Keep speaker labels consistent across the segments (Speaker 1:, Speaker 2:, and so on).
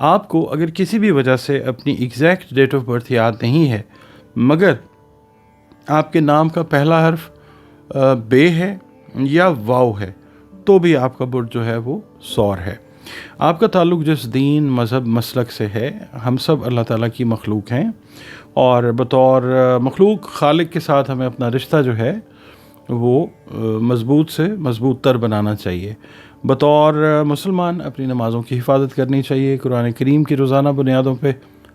Speaker 1: آپ کو اگر کسی بھی وجہ سے اپنی ایگزیکٹ ڈیٹ آف برتھ یاد نہیں ہے، مگر آپ کے نام کا پہلا حرف بے ہے یا واو ہے، تو بھی آپ کا برج جو ہے وہ سور ہے۔ آپ کا تعلق جس دین، مذہب، مسلک سے ہے، ہم سب اللہ تعالیٰ کی مخلوق ہیں، اور بطور مخلوق خالق کے ساتھ ہمیں اپنا رشتہ جو ہے وہ مضبوط سے مضبوط تر بنانا چاہیے۔ بطور مسلمان اپنی نمازوں کی حفاظت کرنی چاہیے، قرآن کریم کی روزانہ بنیادوں پہ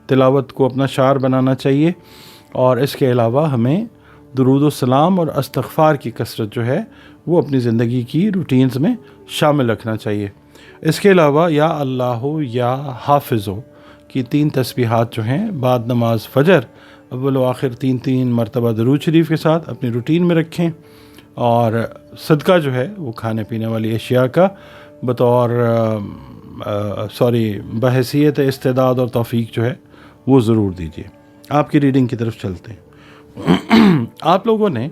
Speaker 1: تلاوت کو اپنا شعار بنانا چاہیے، اور اس کے علاوہ ہمیں درود و سلام اور استغفار کی کثرت جو ہے وہ اپنی زندگی کی روٹینز میں شامل رکھنا چاہیے۔ اس کے علاوہ یا اللہ یا حافظ کی 3 تسبیحات جو ہیں بعد نماز فجر اول و آخر 3 مرتبہ درود شریف کے ساتھ اپنی روٹین میں رکھیں، اور صدقہ جو ہے وہ کھانے پینے والی اشیاء کا بطور بحیثیت استعداد اور توفیق جو ہے وہ ضرور دیجیے۔ آپ کی ریڈنگ کی طرف چلتے ہیں۔ آپ لوگوں نے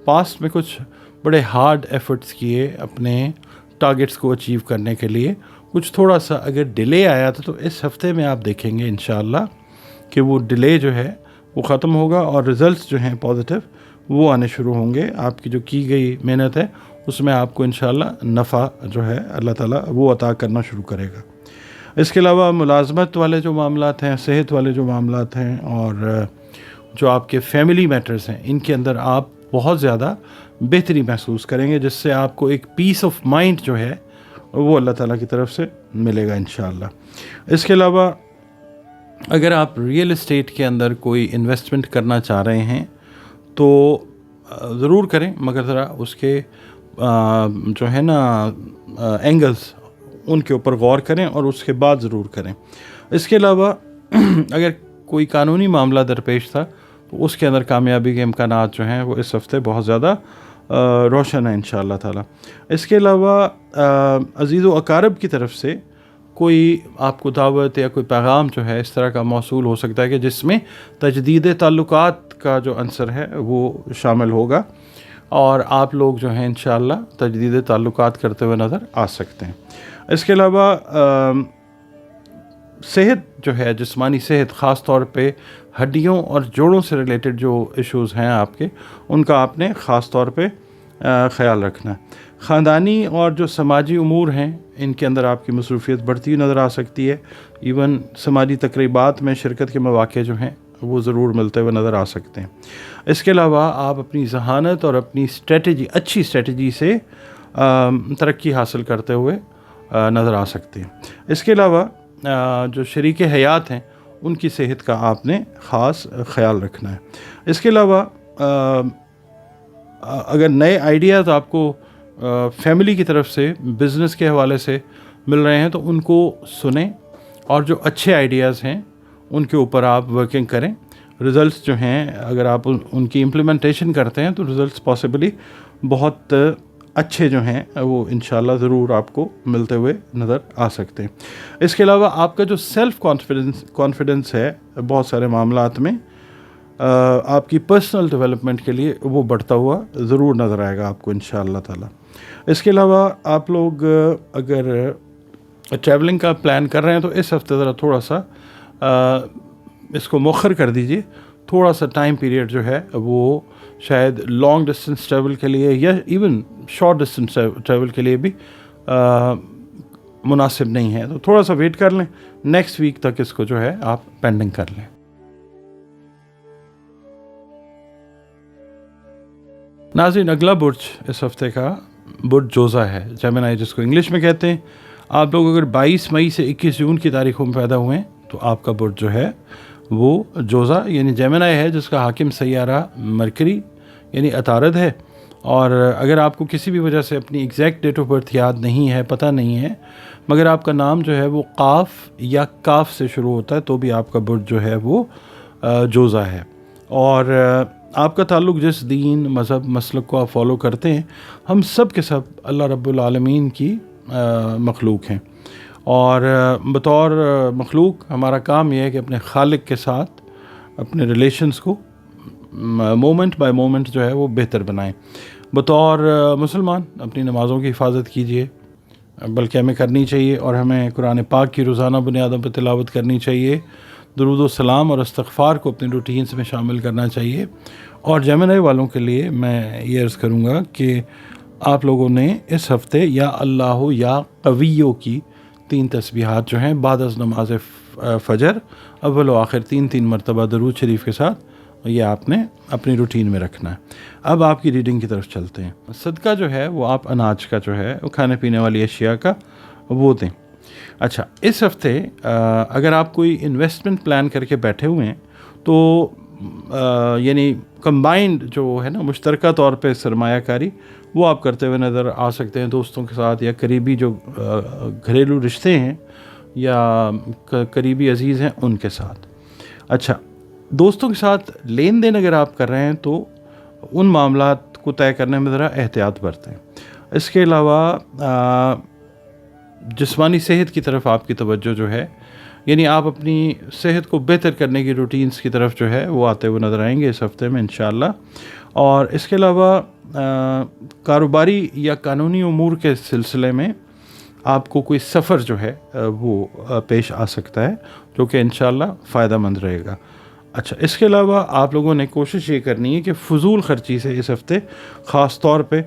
Speaker 1: پاسٹ میں کچھ بڑے ہارڈ ایفرٹس کیے اپنے ٹارگٹس کو اچیو کرنے کے لیے، کچھ تھوڑا سا اگر ڈیلے آیا تھا تو اس ہفتے میں آپ دیکھیں گے انشاءاللہ کہ وہ ڈیلے جو ہے وہ ختم ہوگا، اور رزلٹس جو ہیں پازیٹیو وہ آنے شروع ہوں گے۔ آپ کی جو کی گئی محنت ہے اس میں آپ کو انشاءاللہ نفع جو ہے اللہ تعالیٰ وہ عطا کرنا شروع کرے گا۔ اس کے علاوہ ملازمت والے جو معاملات ہیں، صحت والے جو معاملات ہیں، اور جو آپ کے فیملی میٹرز ہیں، ان کے اندر آپ بہت زیادہ بہتری محسوس کریں گے، جس سے آپ کو ایک پیس آف مائنڈ جو ہے وہ اللہ تعالیٰ کی طرف سے ملے گا انشاءاللہ۔ اس کے علاوہ اگر آپ ریئل اسٹیٹ کے اندر کوئی انویسٹمنٹ کرنا چاہ رہے ہیں تو ضرور کریں، مگر ذرا اس کے جو ہے نا اینگلز ان کے اوپر غور کریں اور اس کے بعد ضرور کریں۔ اس کے علاوہ اگر کوئی قانونی معاملہ درپیش تھا تو اس کے اندر کامیابی کے امکانات جو ہیں وہ اس ہفتے بہت زیادہ روشن ہیں انشاءاللہ تعالی۔ اس کے علاوہ عزیز و اقارب کی طرف سے کوئی آپ کو دعوت یا کوئی پیغام جو ہے اس طرح کا موصول ہو سکتا ہے کہ جس میں تجدید تعلقات کا جو عنصر ہے وہ شامل ہوگا، اور آپ لوگ جو ہیں انشاءاللہ تجدید تعلقات کرتے ہوئے نظر آ سکتے ہیں۔ اس کے علاوہ صحت جو ہے، جسمانی صحت، خاص طور پہ ہڈیوں اور جوڑوں سے ریلیٹڈ جو ایشوز ہیں آپ کے، ان کا آپ نے خاص طور پہ خیال رکھنا ہے۔ خاندانی اور جو سماجی امور ہیں ان کے اندر آپ کی مصروفیت بڑھتی ہوئی نظر آ سکتی ہے، ایون سماجی تقریبات میں شرکت کے مواقع جو ہیں وہ ضرور ملتے ہوئے نظر آ سکتے ہیں۔ اس کے علاوہ آپ اپنی ذہانت اور اپنی اچھی اسٹریٹجی سے ترقی حاصل کرتے ہوئے نظر آ سکتے ہیں۔ اس کے علاوہ جو شریک حیات ہیں ان کی صحت کا آپ نے خاص خیال رکھنا ہے۔ اس کے علاوہ اگر نئے آئیڈیاز آپ کو فیملی کی طرف سے بزنس کے حوالے سے مل رہے ہیں تو ان کو سنیں، اور جو اچھے آئیڈیاز ہیں ان کے اوپر آپ ورکنگ کریں۔ رزلٹس جو ہیں اگر آپ ان کی امپلیمنٹیشن کرتے ہیں تو رزلٹس پاسبلی بہت اچھے جو ہیں وہ انشاءاللہ ضرور آپ کو ملتے ہوئے نظر آ سکتے ہیں۔ اس کے علاوہ آپ کا جو سیلف کانفیڈنس ہے بہت سارے معاملات میں آپ کی پرسنل ڈیولپمنٹ کے لیے وہ بڑھتا ہوا ضرور نظر آئے گا آپ کو انشاءاللہ تعالی۔ اس کے علاوہ آپ لوگ اگر ٹریولنگ کا پلان کر رہے ہیں تو اس ہفتے ذرا تھوڑا سا اس کو مؤخر کر دیجیے، تھوڑا سا ٹائم پیریڈ جو ہے وہ شاید لانگ ڈسٹینس ٹریول کے لیے یا ایون شارٹ ڈسٹینس ٹریول کے لیے بھی مناسب نہیں ہے، تو تھوڑا سا ویٹ کر لیں، نیکسٹ ویک تک اس کو جو ہے آپ پینڈنگ کر لیں۔ ناظرین، اگلا برج اس ہفتے کا برج جوزا ہے، جیمنائی جس کو انگلش میں کہتے ہیں۔ آپ لوگ اگر 22 مئی سے 21 جون کی تاریخوں میں پیدا ہوئے ہیں تو آپ کا برج جو ہے وہ جوزا یعنی جیمنائی ہے، جس کا حاکم سیارہ مرکری یعنی عطارد ہے۔ اور اگر آپ کو کسی بھی وجہ سے اپنی ایگزیکٹ ڈیٹ آف برتھ یاد نہیں ہے، پتہ نہیں ہے، مگر آپ کا نام جو ہے وہ قاف یا کاف سے شروع ہوتا ہے، تو بھی آپ کا برج جو ہے وہ جوزا ہے۔ اور آپ کا تعلق جس دین، مذہب، مسلک کو آپ فالو کرتے ہیں، ہم سب کے سب اللہ رب العالمین کی مخلوق ہیں، اور بطور مخلوق ہمارا کام یہ ہے کہ اپنے خالق کے ساتھ اپنے ریلیشنز کو مومنٹ بائی مومنٹ جو ہے وہ بہتر بنائیں۔ بطور مسلمان اپنی نمازوں کی حفاظت کیجیے، بلکہ ہمیں کرنی چاہیے، اور ہمیں قرآن پاک کی روزانہ بنیادوں پر تلاوت کرنی چاہیے، درود و سلام اور استغفار کو اپنی روٹینز میں شامل کرنا چاہیے۔ اور جیمنائی والوں کے لیے میں یہ عرض کروں گا کہ آپ لوگوں نے اس ہفتے یا اللہ یا قویو کی 3 تسبیحات جو ہیں بعد از نماز فجر اول و آخر 3 مرتبہ درود شریف کے ساتھ، یہ آپ نے اپنی روٹین میں رکھنا ہے۔ اب آپ کی ریڈنگ کی طرف چلتے ہیں۔ صدقہ جو ہے وہ آپ اناج کا جو ہے وہ کھانے پینے والی اشیاء کا وہ دیں۔ اچھا، اس ہفتے اگر آپ کوئی انویسٹمنٹ پلان کر کے بیٹھے ہوئے ہیں تو یعنی کمبائنڈ جو ہے نا مشترکہ طور پہ سرمایہ کاری، وہ آپ کرتے ہوئے نظر آ سکتے ہیں دوستوں کے ساتھ یا قریبی جو گھریلو رشتے ہیں یا قریبی عزیز ہیں ان کے ساتھ۔ اچھا، دوستوں کے ساتھ لین دین اگر آپ کر رہے ہیں تو ان معاملات کو طے کرنے میں ذرا احتیاط برتیں۔ اس کے علاوہ جسمانی صحت کی طرف آپ کی توجہ جو ہے، یعنی آپ اپنی صحت کو بہتر کرنے کی روٹینز کی طرف جو ہے وہ آتے ہوئے نظر آئیں گے اس ہفتے میں انشاءاللہ۔ اور اس کے علاوہ کاروباری یا قانونی امور کے سلسلے میں آپ کو کوئی سفر جو ہے وہ پیش آ سکتا ہے جو کہ انشاءاللہ فائدہ مند رہے گا۔ اچھا، اس کے علاوہ آپ لوگوں نے کوشش یہ کرنی ہے کہ فضول خرچی سے اس ہفتے خاص طور پہ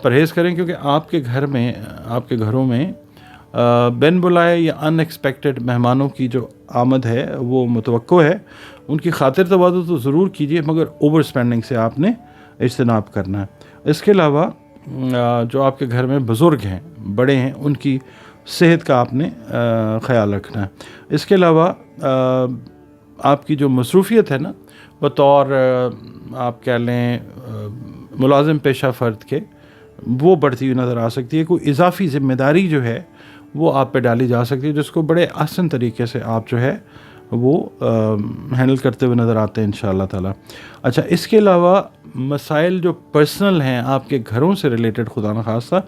Speaker 1: پرہیز کریں، کیونکہ آپ کے گھروں میں بن بلائے یا ان ایکسپیکٹڈ مہمانوں کی جو آمد ہے وہ متوقع ہے۔ ان کی خاطر تبادل تو ضرور کیجیے، مگر اوور اسپینڈنگ سے آپ نے اجتناب کرنا ہے۔ اس کے علاوہ جو آپ کے گھر میں بزرگ ہیں، بڑے ہیں، ان کی صحت کا آپ نے خیال رکھنا ہے۔ اس کے علاوہ آپ کی جو مصروفیت ہے نا بطور آپ کہہ لیں ملازم پیشہ فرد کے، وہ بڑھتی ہوئی نظر آ سکتی ہے۔ کوئی اضافی ذمہ داری جو ہے وہ آپ پہ ڈالی جا سکتی ہے، جس کو بڑے آسان طریقے سے آپ جو ہے وہ ہینڈل کرتے ہوئے نظر آتے ہیں انشاءاللہ تعالیٰ۔ اچھا، اس کے علاوہ مسائل جو پرسنل ہیں آپ کے گھروں سے ریلیٹڈ خدا نخواستہ،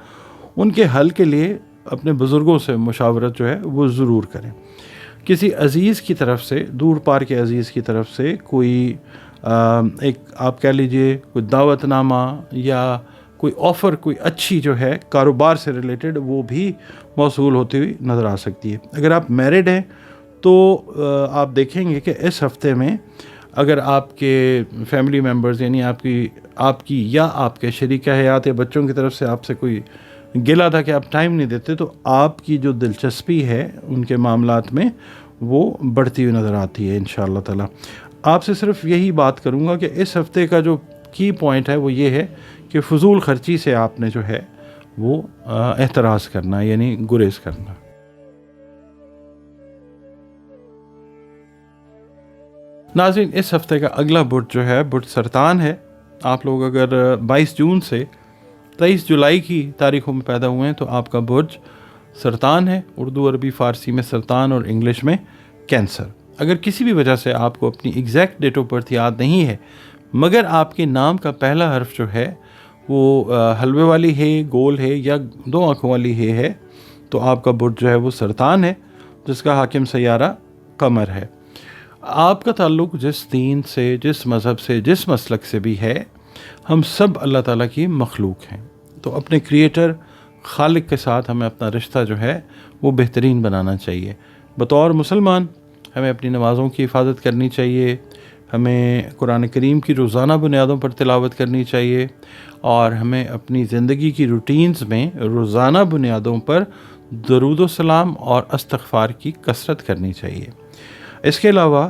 Speaker 1: ان کے حل کے لیے اپنے بزرگوں سے مشاورت جو ہے وہ ضرور کریں۔ کسی عزیز کی طرف سے، دور پار کے عزیز کی طرف سے کوئی ایک آپ کہہ لیجئے کوئی دعوت نامہ یا کوئی آفر، کوئی اچھی جو ہے کاروبار سے ریلیٹڈ، وہ بھی موصول ہوتی ہوئی نظر آ سکتی ہے۔ اگر آپ میرڈ ہیں تو آپ دیکھیں گے کہ اس ہفتے میں اگر آپ کے فیملی ممبرز یعنی آپ کی یا آپ کے شریک حیات یا بچوں کی طرف سے آپ سے کوئی گلہ تھا کہ آپ ٹائم نہیں دیتے، تو آپ کی جو دلچسپی ہے ان کے معاملات میں وہ بڑھتی ہوئی نظر آتی ہے انشاءاللہ تعالیٰ۔ آپ سے صرف یہی بات کروں گا کہ اس ہفتے کا جو کی پوائنٹ ہے وہ یہ ہے کہ فضول خرچی سے آپ نے جو ہے وہ احتراز کرنا، یعنی گریز کرنا۔ ناظرین، اس ہفتے کا اگلا برج جو ہے برج سرطان ہے۔ آپ لوگ اگر 22 جون سے 23 جولائی کی تاریخوں میں پیدا ہوئے ہیں تو آپ کا برج سرطان ہے، اردو عربی فارسی میں سرطان اور انگلش میں کینسر۔ اگر کسی بھی وجہ سے آپ کو اپنی ایگزیکٹ ڈیٹ آف برتھ یاد نہیں ہے، مگر آپ کے نام کا پہلا حرف جو ہے وہ حلوے والی ہے، گول ہے یا 2 آنکھوں والی ہے تو آپ کا برج جو ہے وہ سرطان ہے، جس کا حاکم سیارہ قمر ہے۔ آپ کا تعلق جس دین سے، جس مذہب سے، جس مسلک سے بھی ہے، ہم سب اللہ تعالیٰ کی مخلوق ہیں، تو اپنے کریٹر خالق کے ساتھ ہمیں اپنا رشتہ جو ہے وہ بہترین بنانا چاہیے۔ بطور مسلمان ہمیں اپنی نمازوں کی حفاظت کرنی چاہیے، ہمیں قرآن کریم کی روزانہ بنیادوں پر تلاوت کرنی چاہیے، اور ہمیں اپنی زندگی کی روٹینز میں روزانہ بنیادوں پر درود و سلام اور استغفار کی کثرت کرنی چاہیے۔ اس کے علاوہ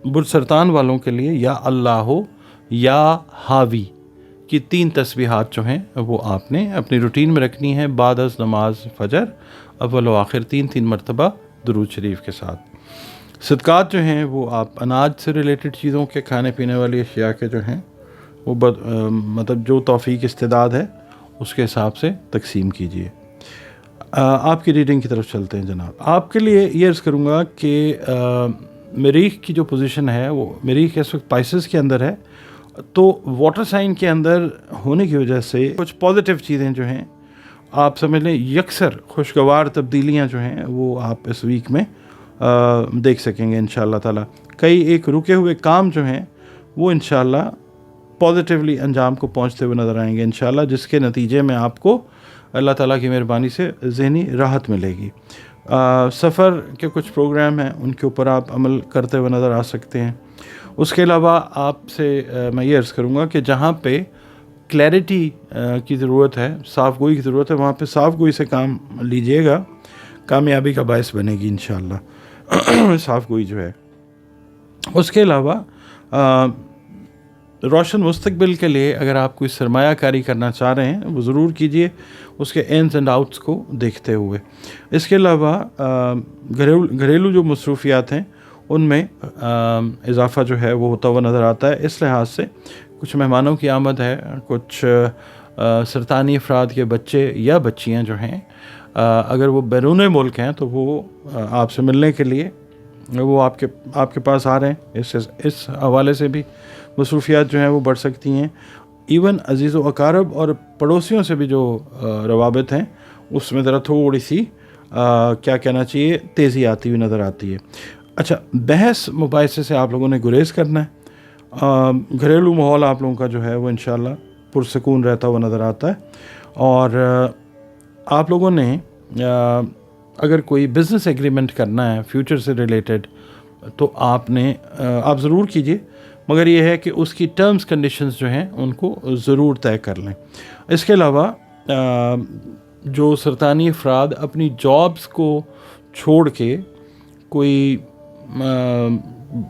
Speaker 1: برج سرطان والوں کے لیے یا اللہ یا حاوی کی 3 تسبیحات جو ہیں وہ آپ نے اپنی روٹین میں رکھنی ہے بعد از نماز فجر اول و آخر 3 مرتبہ درود شریف کے ساتھ۔ صدقات جو ہیں وہ آپ اناج سے ریلیٹڈ چیزوں کے، کھانے پینے والی اشیاء کے جو ہیں وہ مطلب جو توفیق استعداد ہے اس کے حساب سے تقسیم کیجیے۔ آپ کی ریڈنگ کی طرف چلتے ہیں جناب۔ آپ کے لیے یہ عرض کروں گا کہ مریخ کی جو پوزیشن ہے وہ مریخ اس وقت پائسز کے اندر ہے، تو واٹر سائن کے اندر ہونے کی وجہ سے کچھ پازیٹیو چیزیں جو ہیں آپ سمجھ لیں یکسر خوشگوار تبدیلیاں جو ہیں وہ آپ اس ویک میں دیکھ سکیں گے انشاءاللہ تعالیٰ۔ کئی ایک رکے ہوئے کام جو ہیں وہ انشاءاللہ پازیٹیولی انجام کو پہنچتے ہوئے نظر آئیں گے انشاءاللہ، جس کے نتیجے میں آپ کو اللہ تعالیٰ کی مہربانی سے ذہنی راحت ملے گی۔ سفر کے کچھ پروگرام ہیں، ان کے اوپر آپ عمل کرتے ہوئے نظر آ سکتے ہیں۔ اس کے علاوہ آپ سے میں یہ عرض کروں گا کہ جہاں پہ کلیئرٹی کی ضرورت ہے، صاف گوئی کی ضرورت ہے، وہاں پہ صاف گوئی سے کام لیجئے گا، کامیابی کا باعث بنے گی انشاءاللہ صاف گوئی جو ہے۔ اس کے علاوہ روشن مستقبل کے لیے اگر آپ کوئی سرمایہ کاری کرنا چاہ رہے ہیں وہ ضرور کیجئے، اس کے انز اینڈ آؤٹس کو دیکھتے ہوئے۔ اس کے علاوہ گھریلو جو مصروفیات ہیں ان میں اضافہ جو ہے وہ ہوتا ہوا نظر آتا ہے۔ اس لحاظ سے کچھ مہمانوں کی آمد ہے، کچھ سرطانی افراد کے بچے یا بچیاں جو ہیں اگر وہ بیرون ملک ہیں تو وہ آپ سے ملنے کے لیے وہ آپ کے پاس آ رہے ہیں۔ اس حوالے سے بھی مصروفیات جو ہیں وہ بڑھ سکتی ہیں۔ ایون عزیز و اقارب اور پڑوسیوں سے بھی جو روابط ہیں اس میں ذرا تھوڑی سی کیا کہنا چاہیے تیزی آتی ہوئی نظر آتی ہے۔ اچھا، بحث مباحثے سے آپ لوگوں نے گریز کرنا ہے۔ گھریلو ماحول آپ لوگوں کا جو ہے وہ انشاءاللہ پرسکون رہتا ہوا نظر آتا ہے۔ اور آپ لوگوں نے اگر کوئی بزنس ایگریمنٹ کرنا ہے فیوچر سے ریلیٹڈ تو آپ ضرور کیجئے، مگر یہ ہے کہ اس کی ٹرمز کنڈیشنز جو ہیں ان کو ضرور طے کر لیں۔ اس کے علاوہ جو سرطانی افراد اپنی جابز کو چھوڑ کے کوئی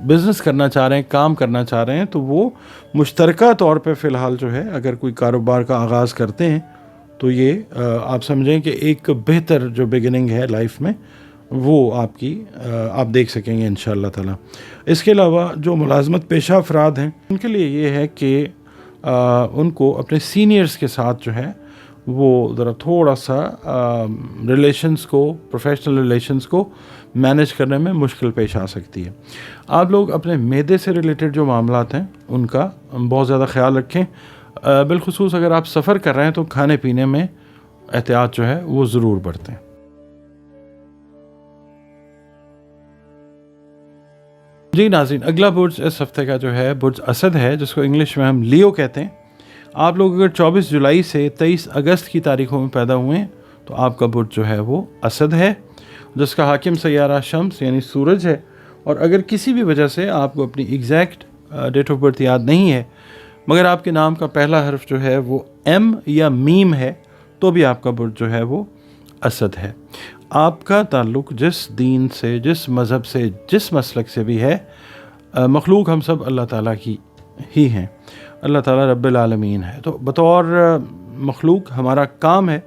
Speaker 1: بزنس کرنا چاہ رہے ہیں، کام کرنا چاہ رہے ہیں، تو وہ مشترکہ طور پہ فی الحال جو ہے اگر کوئی کاروبار کا آغاز کرتے ہیں تو یہ آپ سمجھیں کہ ایک بہتر جو بگننگ ہے لائف میں وہ آپ دیکھ سکیں گے انشاءاللہ تعالی۔ اس کے علاوہ جو ملازمت پیشہ افراد ہیں ان کے لیے یہ ہے کہ ان کو اپنے سینئرز کے ساتھ جو ہے وہ ذرا تھوڑا سا ریلیشنز کو، پروفیشنل ریلیشنز کو مینیج کرنے میں مشکل پیش آ سکتی ہے۔ آپ لوگ اپنے معدے سے ریلیٹڈ جو معاملات ہیں ان کا بہت زیادہ خیال رکھیں، بالخصوص اگر آپ سفر کر رہے ہیں تو کھانے پینے میں احتیاط جو ہے وہ ضرور برتیں۔ جی ناظرین، اگلا برج اس ہفتے کا جو ہے برج اسد ہے، جس کو انگلش میں ہم لیو کہتے ہیں۔ آپ لوگ اگر 24 جولائی سے 23 اگست کی تاریخوں میں پیدا ہوئے ہیں تو آپ کا برج جو ہے وہ اسد ہے، جس کا حاکم سیارہ شمس یعنی سورج ہے۔ اور اگر کسی بھی وجہ سے آپ کو اپنی ایگزیکٹ ڈیٹ آف برتھ یاد نہیں ہے مگر آپ کے نام کا پہلا حرف جو ہے وہ ایم یا میم ہے تو بھی آپ کا برج جو ہے وہ اسد ہے۔ آپ کا تعلق جس دین سے، جس مذہب سے، جس مسلک سے بھی ہے، مخلوق ہم سب اللہ تعالیٰ کی ہی ہیں، اللہ تعالیٰ رب العالمین ہے۔ تو بطور مخلوق ہمارا کام ہے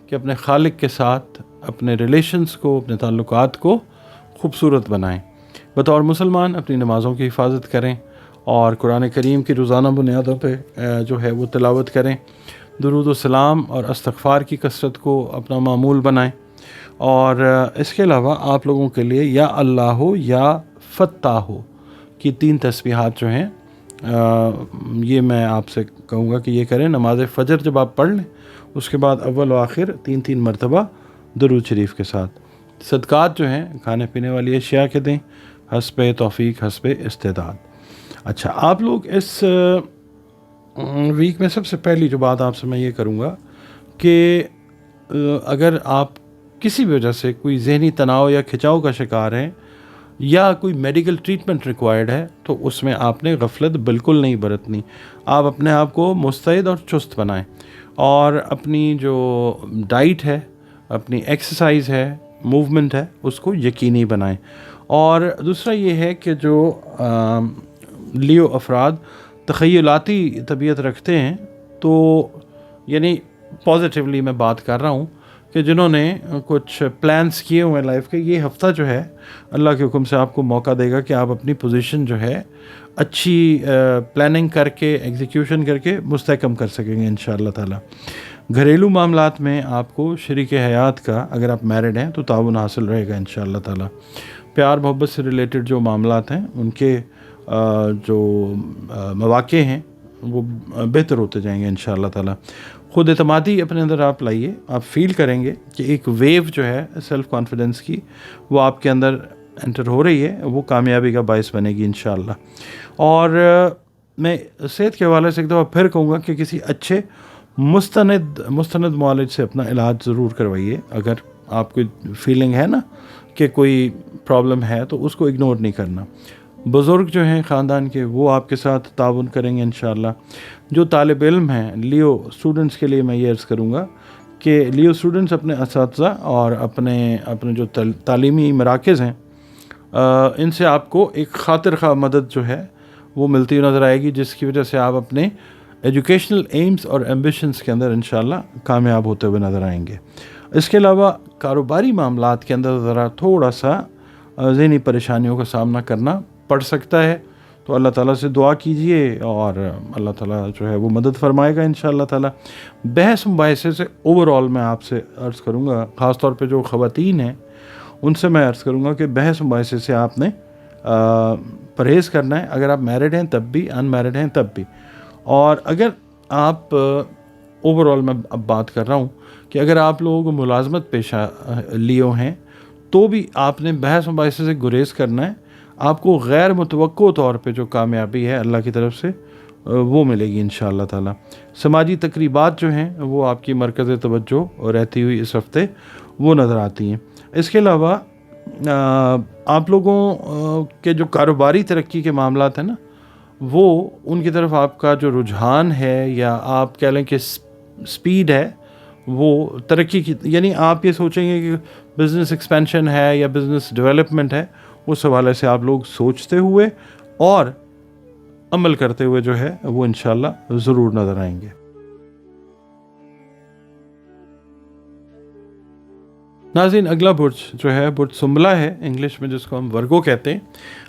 Speaker 1: کہ اپنے خالق کے ساتھ اپنے ریلیشنز کو، اپنے تعلقات کو خوبصورت بنائیں۔ بطور مسلمان اپنی نمازوں کی حفاظت کریں اور قرآن کریم کی روزانہ بنیادوں پہ جو ہے وہ تلاوت کریں، درود و سلام اور استغفار کی کثرت کو اپنا معمول بنائیں۔ اور اس کے علاوہ آپ لوگوں کے لیے یا اللہ ہو یا فتح ہو کی 3 تسبیحات جو ہیں یہ میں آپ سے کہوں گا کہ یہ کریں۔ نماز فجر جب آپ پڑھ لیں اس کے بعد اول و آخر 3 مرتبہ درود شریف کے ساتھ۔ صدقات جو ہیں کھانے پینے والی اشیاء کے دیں، حسب توفیق، حسب استعداد۔ اچھا، آپ لوگ اس ویک میں سب سے پہلی جو بات آپ سے میں یہ کروں گا کہ اگر آپ کسی بھی وجہ سے کوئی ذہنی تناؤ یا کھنچاؤ کا شکار ہیں یا کوئی میڈیکل ٹریٹمنٹ ریکوائرڈ ہے تو اس میں آپ نے غفلت بالکل نہیں برتنی۔ آپ اپنے آپ کو مستعد اور چست بنائیں اور اپنی جو ڈائٹ ہے، اپنی ایکسرسائز ہے، موومنٹ ہے، اس کو یقینی بنائیں۔ اور دوسرا یہ ہے کہ جو لیو افراد تخیلاتی طبیعت رکھتے ہیں تو یعنی پازیٹیولی میں بات کر رہا ہوں کہ جنہوں نے کچھ پلانس کیے ہوئے ہیں لائف کے، یہ ہفتہ جو ہے اللہ کے حکم سے آپ کو موقع دے گا کہ آپ اپنی پوزیشن جو ہے اچھی پلاننگ کر کے، ایگزیکیوشن کر کے مستحکم کر سکیں گے انشاءاللہ تعالی۔ گھریلو معاملات میں آپ کو شریک حیات کا، اگر آپ میرڈ ہیں تو تعاون حاصل رہے گا انشاءاللہ تعالی۔ پیار محبت سے ریلیٹڈ جو معاملات ہیں ان کے جو مواقع ہیں وہ بہتر ہوتے جائیں گے انشاءاللہ تعالی۔ خود اعتمادی اپنے اندر آپ لائیے، آپ فیل کریں گے کہ ایک ویو جو ہے سیلف کانفیڈنس کی وہ آپ کے اندر انٹر ہو رہی ہے، وہ کامیابی کا باعث بنے گی انشاءاللہ۔ اور میں صحت کے حوالے سے ایک دفعہ پھر کہوں گا کہ کسی اچھے مستند معالج سے اپنا علاج ضرور کروائیے. اگر آپ کو فیلنگ ہے نا کہ کوئی پرابلم ہے تو اس کو اگنور نہیں کرنا. بزرگ جو ہیں خاندان کے وہ آپ کے ساتھ تعاون کریں گے انشاءاللہ. جو طالب علم ہیں لیو اسٹوڈنٹس کے لیے میں یہ عرض کروں گا کہ لیو اسٹوڈنٹس اپنے اساتذہ اور اپنے جو تعلیمی مراکز ہیں ان سے آپ کو ایک خاطر خواہ مدد جو ہے وہ ملتی ہوئی نظر آئے گی، جس کی وجہ سے آپ اپنے ایجوکیشنل ایمز اور ایمبیشنز کے اندر انشاءاللہ کامیاب ہوتے ہوئے نظر آئیں گے. اس کے علاوہ کاروباری معاملات کے اندر ذرا تھوڑا سا ذہنی پریشانیوں کا سامنا کرنا پڑ سکتا ہے، تو اللہ تعالیٰ سے دعا کیجئے اور اللہ تعالیٰ جو ہے وہ مدد فرمائے گا انشاءاللہ تعالیٰ. بحث مباحثے سے اوورآل میں آپ سے عرض کروں گا، خاص طور پہ جو خواتین ہیں ان سے میں عرض کروں گا کہ بحث مباحثے سے آپ نے پرہیز کرنا ہے. اگر آپ میرڈ ہیں تب بھی، ان میرڈ ہیں تب بھی. اور اگر آپ اوورآل میں اب بات کر رہا ہوں کہ اگر آپ لوگ ملازمت پیشہ لیو ہیں تو بھی آپ نے بحث مباحثے سے گریز کرنا ہے. آپ کو غیر متوقع طور پہ جو کامیابی ہے اللہ کی طرف سے وہ ملے گی انشاءاللہ تعالی. سماجی تقریبات جو ہیں وہ آپ کی مرکز توجہ رہتی ہوئی اس ہفتے وہ نظر آتی ہیں. اس کے علاوہ آپ لوگوں کے جو کاروباری ترقی کے معاملات ہیں نا وہ ان کی طرف آپ کا جو رجحان ہے یا آپ کہہ لیں کہ سپیڈ ہے وہ ترقی کی، یعنی آپ یہ سوچیں گے کہ بزنس ایکسپینشن ہے یا بزنس ڈیولپمنٹ ہے، اس حوالے سے آپ لوگ سوچتے ہوئے اور عمل کرتے ہوئے جو ہے وہ انشاءاللہ ضرور نظر آئیں گے. ناظرین اگلا برج جو ہے برج سنبلہ ہے، انگلش میں جس کو ہم ورگو کہتے ہیں.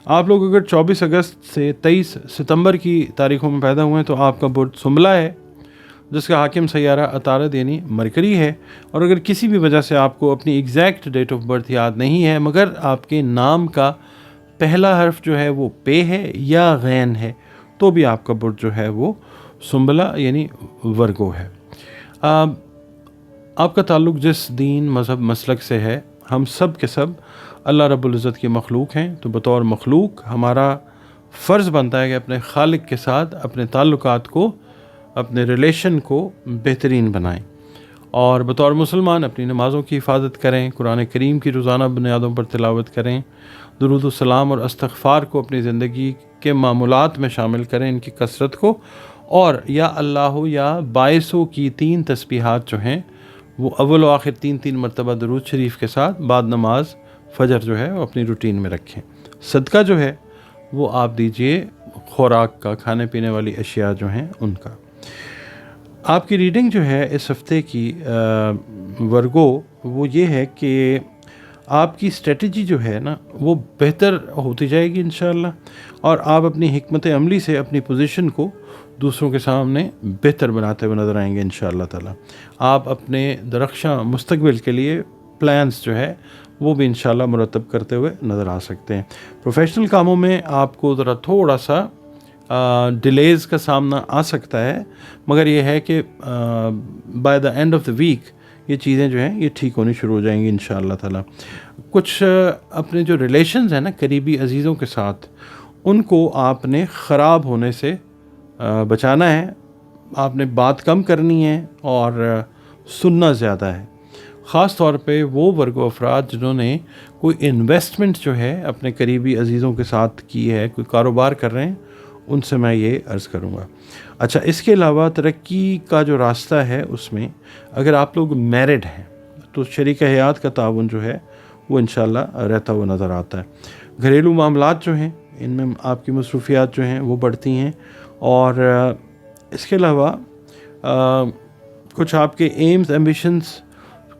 Speaker 1: آپ لوگ اگر 24 اگست سے 23 ستمبر کی تاریخوں میں پیدا ہوئے ہیں تو آپ کا برج سنبلہ ہے، جس کا حاکم سیارہ عطارد یعنی مرکری ہے. اور اگر کسی بھی وجہ سے آپ کو اپنی ایگزیکٹ ڈیٹ آف برتھ یاد نہیں ہے مگر آپ کے نام کا پہلا حرف جو ہے وہ پے ہے یا غین ہے تو بھی آپ کا برج جو ہے وہ سنبلہ یعنی ورگو ہے. آپ کا تعلق جس دین مذہب مسلک سے ہے، ہم سب کے سب اللہ رب العزت کی مخلوق ہیں، تو بطور مخلوق ہمارا فرض بنتا ہے کہ اپنے خالق کے ساتھ اپنے تعلقات کو، اپنے ریلیشن کو بہترین بنائیں. اور بطور مسلمان اپنی نمازوں کی حفاظت کریں، قرآن کریم کی روزانہ بنیادوں پر تلاوت کریں، درود السلام اور استغفار کو اپنی زندگی کے معمولات میں شامل کریں، ان کی کثرت کو. اور یا اللہ یا باعثوں کی 3 تسبیحات جو ہیں وہ اول و آخر 3 مرتبہ درود شریف کے ساتھ بعد نماز فجر جو ہے وہ اپنی روٹین میں رکھیں. صدقہ جو ہے وہ آپ دیجئے خوراک کا، کھانے پینے والی اشیاء جو ہیں ان کا. آپ کی ریڈنگ جو ہے اس ہفتے کی ورگو وہ یہ ہے کہ آپ کی اسٹریٹجی جو ہے نا وہ بہتر ہوتی جائے گی انشاءاللہ، اور آپ اپنی حکمت عملی سے اپنی پوزیشن کو دوسروں کے سامنے بہتر بناتے ہوئے نظر آئیں گے انشاءاللہ تعالی. آپ اپنے درخشاں مستقبل کے لیے پلانز جو ہے وہ بھی انشاءاللہ مرتب کرتے ہوئے نظر آ سکتے ہیں. پروفیشنل کاموں میں آپ کو ذرا تھوڑا سا ڈیلیز کا سامنا آ سکتا ہے، مگر یہ ہے کہ by the end of the week یہ چیزیں جو ہیں یہ ٹھیک ہونی شروع ہو جائیں گی انشاءاللہ تعالی. کچھ اپنے جو ریلیشنز ہیں نا قریبی عزیزوں کے ساتھ، ان کو آپ نے خراب ہونے سے بچانا ہے. آپ نے بات کم کرنی ہے اور سننا زیادہ ہے. خاص طور پہ وہ ورگو افراد جنہوں نے کوئی انویسٹمنٹ جو ہے اپنے قریبی عزیزوں کے ساتھ کی ہے، کوئی کاروبار کر رہے ہیں، ان سے میں یہ عرض کروں گا. اچھا، اس کے علاوہ ترقی کا جو راستہ ہے اس میں اگر آپ لوگ میرڈ ہیں تو شریک حیات کا تعاون جو ہے وہ انشاءاللہ رہتا ہوا نظر آتا ہے. گھریلو معاملات جو ہیں ان میں آپ کی مصروفیات جو ہیں وہ بڑھتی ہیں. اور اس کے علاوہ کچھ آپ کے ایمز، ایمبیشنز،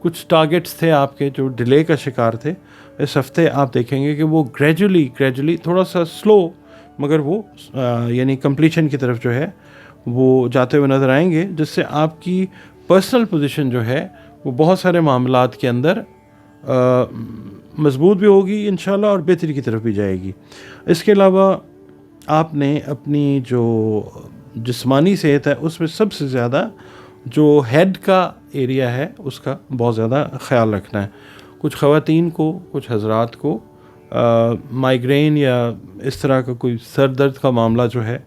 Speaker 1: کچھ ٹارگٹس تھے آپ کے جو ڈیلے کا شکار تھے، اس ہفتے آپ دیکھیں گے کہ وہ گریجولی تھوڑا سا سلو مگر وہ یعنی کمپلیشن کی طرف جو ہے وہ جاتے ہوئے نظر آئیں گے، جس سے آپ کی پرسنل پوزیشن جو ہے وہ بہت سارے معاملات کے اندر مضبوط بھی ہوگی انشاءاللہ اور بہتری کی طرف بھی جائے گی. اس کے علاوہ آپ نے اپنی جو جسمانی صحت ہے اس میں سب سے زیادہ جو ہیڈ کا ایریا ہے اس کا بہت زیادہ خیال رکھنا ہے. کچھ خواتین کو، کچھ حضرات کو مائیگرین یا اس طرح کا کوئی سر درد کا معاملہ جو ہے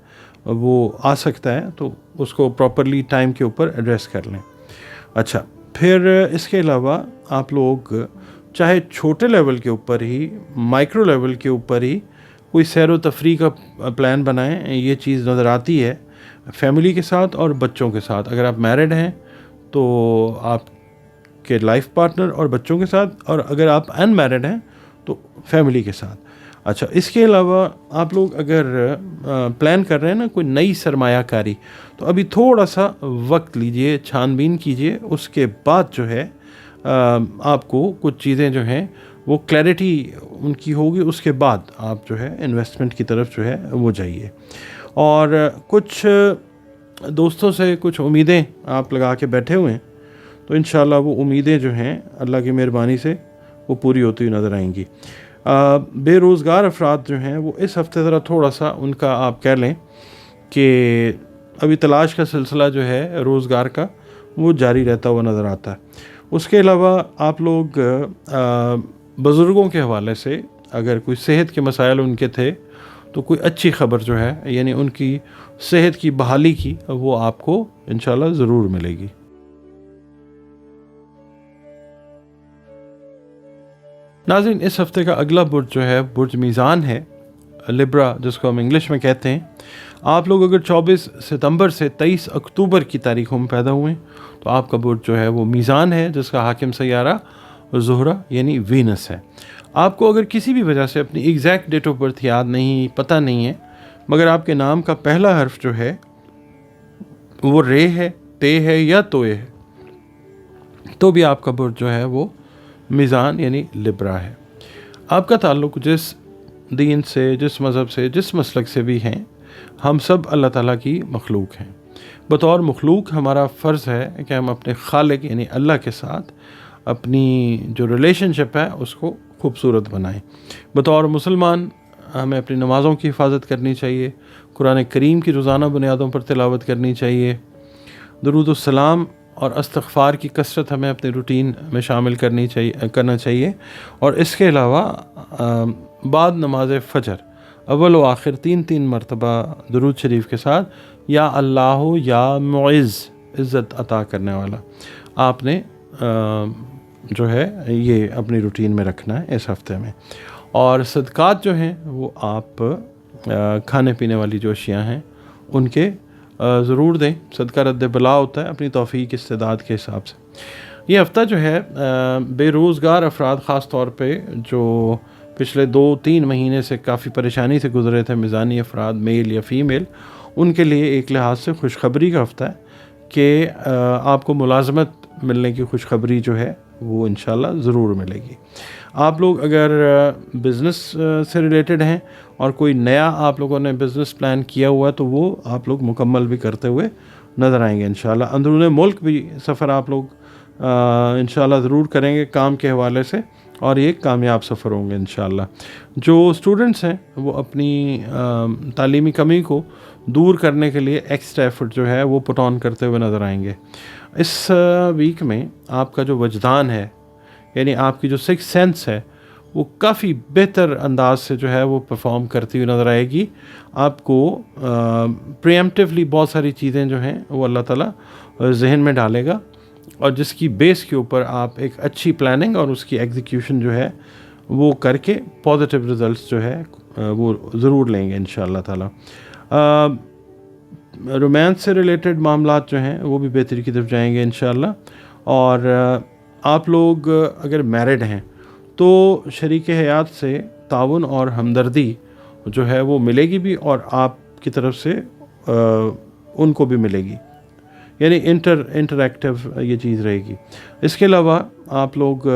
Speaker 1: وہ آ سکتا ہے، تو اس کو پراپرلی ٹائم کے اوپر ایڈریس کر لیں۔ اچھا، پھر اس کے علاوہ آپ لوگ چاہے چھوٹے لیول کے اوپر ہی، مائکرو لیول کے اوپر ہی کوئی سیر و تفریح کا پلان بنائیں۔ یہ چیز نظر آتی ہے فیملی کے ساتھ اور بچوں کے ساتھ۔ اگر آپ میرڈ ہیں تو آپ کے لائف پارٹنر اور بچوں کے ساتھ، اور اگر آپ ان میرڈ ہیں تو فیملی کے ساتھ۔ اچھا، اس کے علاوہ آپ لوگ اگر پلان کر رہے ہیں نا کوئی نئی سرمایہ کاری، تو ابھی تھوڑا سا وقت لیجئے، چھان بین کیجئے، اس کے بعد جو ہے آپ کو کچھ چیزیں جو ہیں وہ کلیئرٹی ان کی ہوگی، اس کے بعد آپ جو ہے انویسٹمنٹ کی طرف جو ہے وہ جائیے۔ اور کچھ دوستوں سے کچھ امیدیں آپ لگا کے بیٹھے ہوئے ہیں، تو انشاءاللہ وہ امیدیں جو ہیں اللہ کی مہربانی سے وہ پوری ہوتی ہوئی نظر آئیں گی۔ بے روزگار افراد جو ہیں وہ اس ہفتے ذرا تھوڑا سا ان کا آپ کہہ لیں کہ ابھی تلاش کا سلسلہ جو ہے روزگار کا وہ جاری رہتا ہوا نظر آتا ہے۔ اس کے علاوہ آپ لوگ بزرگوں کے حوالے سے اگر کوئی صحت کے مسائل ان کے تھے تو کوئی اچھی خبر جو ہے، یعنی ان کی صحت کی بحالی کی، وہ آپ کو انشاءاللہ ضرور ملے گی۔ ناظرین، اس ہفتے کا اگلا برج جو ہے برج میزان ہے، لبرا جس کو ہم انگلش میں کہتے ہیں۔ آپ لوگ اگر 24 ستمبر سے 23 اکتوبر کی تاریخوں میں پیدا ہوئے ہیں تو آپ کا برج جو ہے وہ میزان ہے، جس کا حاکم سیارہ زہرہ یعنی وینس ہے۔ آپ کو اگر کسی بھی وجہ سے اپنی ایگزیکٹ ڈیٹ آف برتھ یاد نہیں، پتہ نہیں ہے، مگر آپ کے نام کا پہلا حرف جو ہے وہ رے ہے، تے ہے یا توئے ہے، تو بھی آپ کا برج جو ہے وہ میزان یعنی لبرا ہے۔ آپ کا تعلق جس دین سے، جس مذہب سے، جس مسلک سے بھی ہیں، ہم سب اللہ تعالیٰ کی مخلوق ہیں۔ بطور مخلوق ہمارا فرض ہے کہ ہم اپنے خالق یعنی اللہ کے ساتھ اپنی جو ریلیشن شپ ہے اس کو خوبصورت بنائیں۔ بطور مسلمان ہمیں اپنی نمازوں کی حفاظت کرنی چاہیے، قرآن کریم کی روزانہ بنیادوں پر تلاوت کرنی چاہیے، درود السلام اور استغفار کی کثرت ہمیں اپنی روٹین میں شامل کرنا چاہیے، اور اس کے علاوہ بعد نماز فجر اول و آخر 3 مرتبہ درود شریف کے ساتھ یا اللہ یا معز، عزت عطا کرنے والا، آپ نے جو ہے یہ اپنی روٹین میں رکھنا ہے اس ہفتے میں۔ اور صدقات جو ہیں وہ آپ کھانے پینے والی جو اشیاء ہیں ان کے ضرور دیں، صدقہ رد بلا ہوتا ہے اپنی توفیق استعداد کے حساب سے۔ یہ ہفتہ جو ہے بے روزگار افراد، خاص طور پہ جو پچھلے 2-3 مہینے سے کافی پریشانی سے گزرے تھے، میزانی افراد میل یا فیمیل، ان کے لیے ایک لحاظ سے خوشخبری کا ہفتہ ہے کہ آپ کو ملازمت ملنے کی خوشخبری جو ہے وہ انشاءاللہ ضرور ملے گی۔ آپ لوگ اگر بزنس سے ریلیٹڈ ہیں اور کوئی نیا آپ لوگوں نے بزنس پلان کیا ہوا ہے تو وہ آپ لوگ مکمل بھی کرتے ہوئے نظر آئیں گے انشاءاللہ۔ اندرون ملک بھی سفر آپ لوگ انشاءاللہ ضرور کریں گے کام کے حوالے سے، اور یہ کامیاب سفر ہوں گے انشاءاللہ۔ جو اسٹوڈنٹس ہیں وہ اپنی تعلیمی کمی کو دور کرنے کے لیے ایکسٹرا ایفرٹ جو ہے وہ پٹ آن کرتے ہوئے نظر آئیں گے۔ اس ویک میں آپ کا جو وجدان ہے، یعنی آپ کی جو سکس سینس ہے، وہ کافی بہتر انداز سے جو ہے وہ پرفارم کرتی ہوئی نظر آئے گی۔ آپ کو پریمپٹیولی بہت ساری چیزیں جو ہیں وہ اللہ تعالیٰ ذہن میں ڈالے گا، اور جس کی بیس کے اوپر آپ ایک اچھی پلاننگ اور اس کی ایگزیکیوشن جو ہے وہ کر کے پازیٹیو رزلٹس جو ہے وہ ضرور لیں گے انشاءاللہ تعالیٰ۔ رومانس سے ریلیٹڈ معاملات جو ہیں وہ بھی بہتری کی طرف جائیں گے انشاءاللہ۔ اور آپ لوگ اگر میرڈ ہیں تو شریک حیات سے تعاون اور ہمدردی جو ہے وہ ملے گی بھی، اور آپ کی طرف سے ان کو بھی ملے گی، یعنی انٹریکٹیو یہ چیز رہے گی۔ اس کے علاوہ آپ لوگ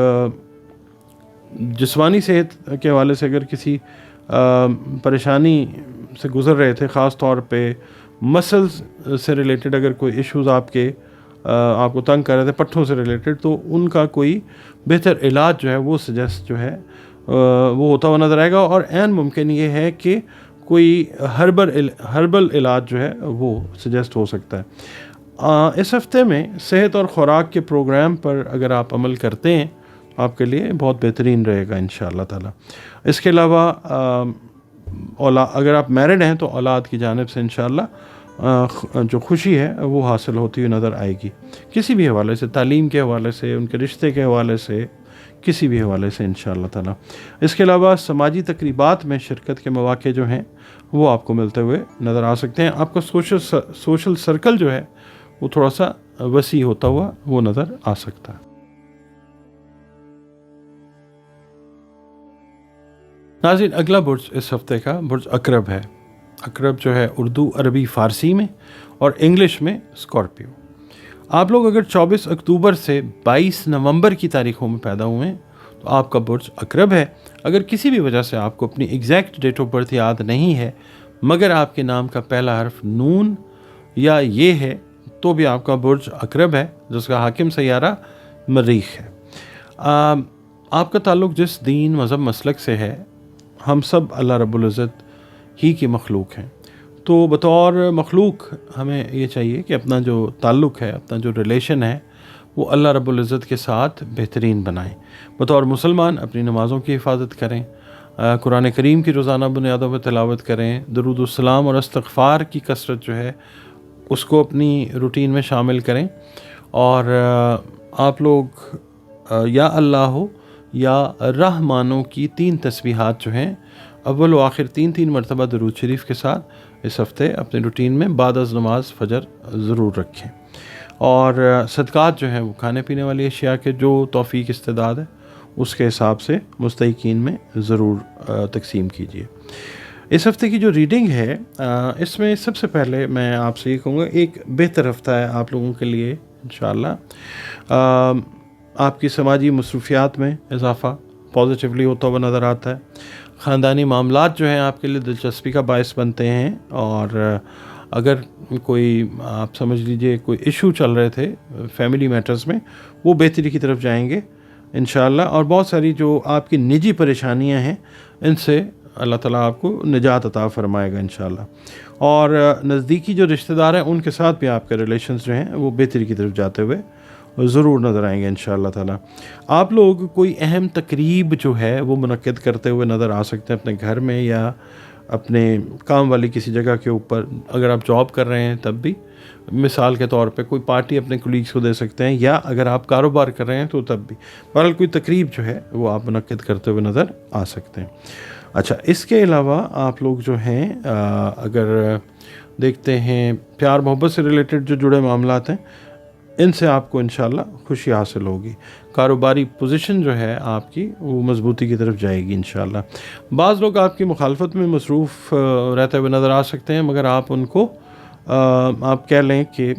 Speaker 1: جسمانی صحت کے حوالے سے اگر کسی پریشانی سے گزر رہے تھے، خاص طور پہ مسلز سے ریلیٹڈ اگر کوئی ایشوز آپ کو تنگ کر رہے تھے، پٹھوں سے ریلیٹڈ، تو ان کا کوئی بہتر علاج جو ہے وہ سجیسٹ جو ہے وہ ہوتا ہوا نظر آئے گا۔ اور عین ممکن یہ ہے کہ کوئی ہربل علاج جو ہے وہ سجیسٹ ہو سکتا ہے۔ اس ہفتے میں صحت اور خوراک کے پروگرام پر اگر آپ عمل کرتے ہیں آپ کے لیے بہت بہترین رہے گا انشاءاللہ تعالی۔ اس کے علاوہ اگر آپ میرڈ ہیں تو اولاد کی جانب سے انشاءاللہ جو خوشی ہے وہ حاصل ہوتی ہوئی نظر آئے گی، کسی بھی حوالے سے، تعلیم کے حوالے سے، ان کے رشتے کے حوالے سے، کسی بھی حوالے سے انشاءاللہ تعالی۔ اس کے علاوہ سماجی تقریبات میں شرکت کے مواقع جو ہیں وہ آپ کو ملتے ہوئے نظر آ سکتے ہیں۔ آپ کا سوشل سرکل جو ہے وہ تھوڑا سا وسیع ہوتا ہوا وہ نظر آ سکتا ہے۔ ناظرین، اگلا برج اس ہفتے کا برج عقرب ہے۔ عقرب جو ہے اردو، عربی، فارسی میں اور انگلش میں اسکارپیو۔ آپ لوگ اگر 24 اکتوبر سے 22 نومبر کی تاریخوں میں پیدا ہوئے ہیں تو آپ کا برج عقرب ہے۔ اگر کسی بھی وجہ سے آپ کو اپنی ایگزیکٹ ڈیٹ آف برتھ یاد نہیں ہے مگر آپ کے نام کا پہلا حرف نون یا یہ ہے تو بھی آپ کا برج عقرب ہے، جس کا حاکم سیارہ مریخ ہے۔ آپ کا تعلق جس دین، مذہب، مسلک سے ہے، ہم سب اللہ رب العزت ہی کی مخلوق ہیں، تو بطور مخلوق ہمیں یہ چاہیے کہ اپنا جو تعلق ہے، اپنا جو ریلیشن ہے وہ اللہ رب العزت کے ساتھ بہترین بنائیں۔ بطور مسلمان اپنی نمازوں کی حفاظت کریں، قرآن کریم کی روزانہ بنیادوں پہ تلاوت کریں، درود السلام اور استغفار کی کثرت جو ہے اس کو اپنی روٹین میں شامل کریں، اور آپ لوگ یا اللہ ہو یا رحمانوں کی 3 تسبیحات جو ہیں اول و آخر 3 مرتبہ درود شریف کے ساتھ اس ہفتے اپنے روٹین میں بعد از نماز فجر ضرور رکھیں، اور صدقات جو ہیں وہ کھانے پینے والی اشیاء کے جو توفیق استعداد ہے اس کے حساب سے مستحقین میں ضرور تقسیم کیجیے۔ اس ہفتے کی جو ریڈنگ ہے اس میں سب سے پہلے میں آپ سے یہ کہوں گا، ایک بہتر ہفتہ ہے آپ لوگوں کے لیے انشاءاللہ۔ آپ کی سماجی مصروفیات میں اضافہ پازیٹیولی ہوتا ہوا نظر آتا ہے، خاندانی معاملات جو ہیں آپ کے لیے دلچسپی کا باعث بنتے ہیں، اور اگر کوئی آپ سمجھ لیجئے کوئی ایشو چل رہے تھے فیملی میٹرز میں وہ بہتری کی طرف جائیں گے انشاءاللہ، اور بہت ساری جو آپ کی نجی پریشانیاں ہیں ان سے اللہ تعالیٰ آپ کو نجات عطا فرمائے گا انشاءاللہ، اور نزدیکی جو رشتہ دار ہیں ان کے ساتھ بھی آپ کے ریلیشنز جو ہیں وہ بہتری کی طرف جاتے ہوئے ضرور نظر آئیں گے انشاءاللہ تعالیٰ۔ آپ لوگ کوئی اہم تقریب جو ہے وہ منعقد کرتے ہوئے نظر آ سکتے ہیں اپنے گھر میں یا اپنے کام والی کسی جگہ کے اوپر، اگر آپ جاب کر رہے ہیں تب بھی، مثال کے طور پہ کوئی پارٹی اپنے کولیگس کو دے سکتے ہیں، یا اگر آپ کاروبار کر رہے ہیں تو تب بھی، بہرحال کوئی تقریب جو ہے وہ آپ منعقد کرتے ہوئے نظر آ سکتے ہیں۔ اچھا، اس کے علاوہ آپ لوگ جو ہیں اگر دیکھتے ہیں پیار محبت سے ریلیٹڈ جو جڑے معاملات ہیں ان سے آپ کو انشاءاللہ خوشی حاصل ہوگی، کاروباری پوزیشن جو ہے آپ کی وہ مضبوطی کی طرف جائے گی انشاءاللہ۔ بعض لوگ آپ کی مخالفت میں مصروف رہتے ہوئے نظر آ سکتے ہیں، مگر آپ ان کو آپ کہہ لیں کہ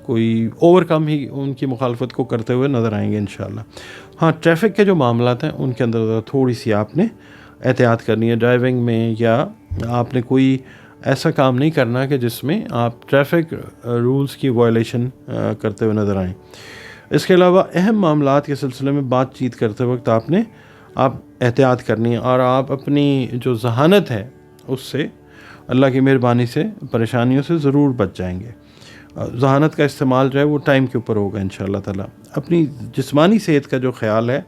Speaker 1: کوئی اوور کم ہی ان کی مخالفت کو کرتے ہوئے نظر آئیں گے انشاءاللہ۔ ہاں، ٹریفک کے جو معاملات ہیں ان کے اندر تھوڑی سی آپ نے احتیاط کرنی ہے ڈرائیونگ میں، یا آپ نے کوئی ایسا کام نہیں کرنا کہ جس میں آپ ٹریفک رولز کی وائلیشن کرتے ہوئے نظر آئیں۔ اس کے علاوہ اہم معاملات کے سلسلے میں بات چیت کرتے وقت آپ احتیاط کرنی ہے، اور آپ اپنی جو ذہانت ہے اس سے اللہ کی مہربانی سے پریشانیوں سے ضرور بچ جائیں گے۔ ذہانت کا استعمال جو ہے وہ ٹائم کے اوپر ہوگا انشاءاللہ تعالیٰ۔ اپنی جسمانی صحت کا جو خیال ہے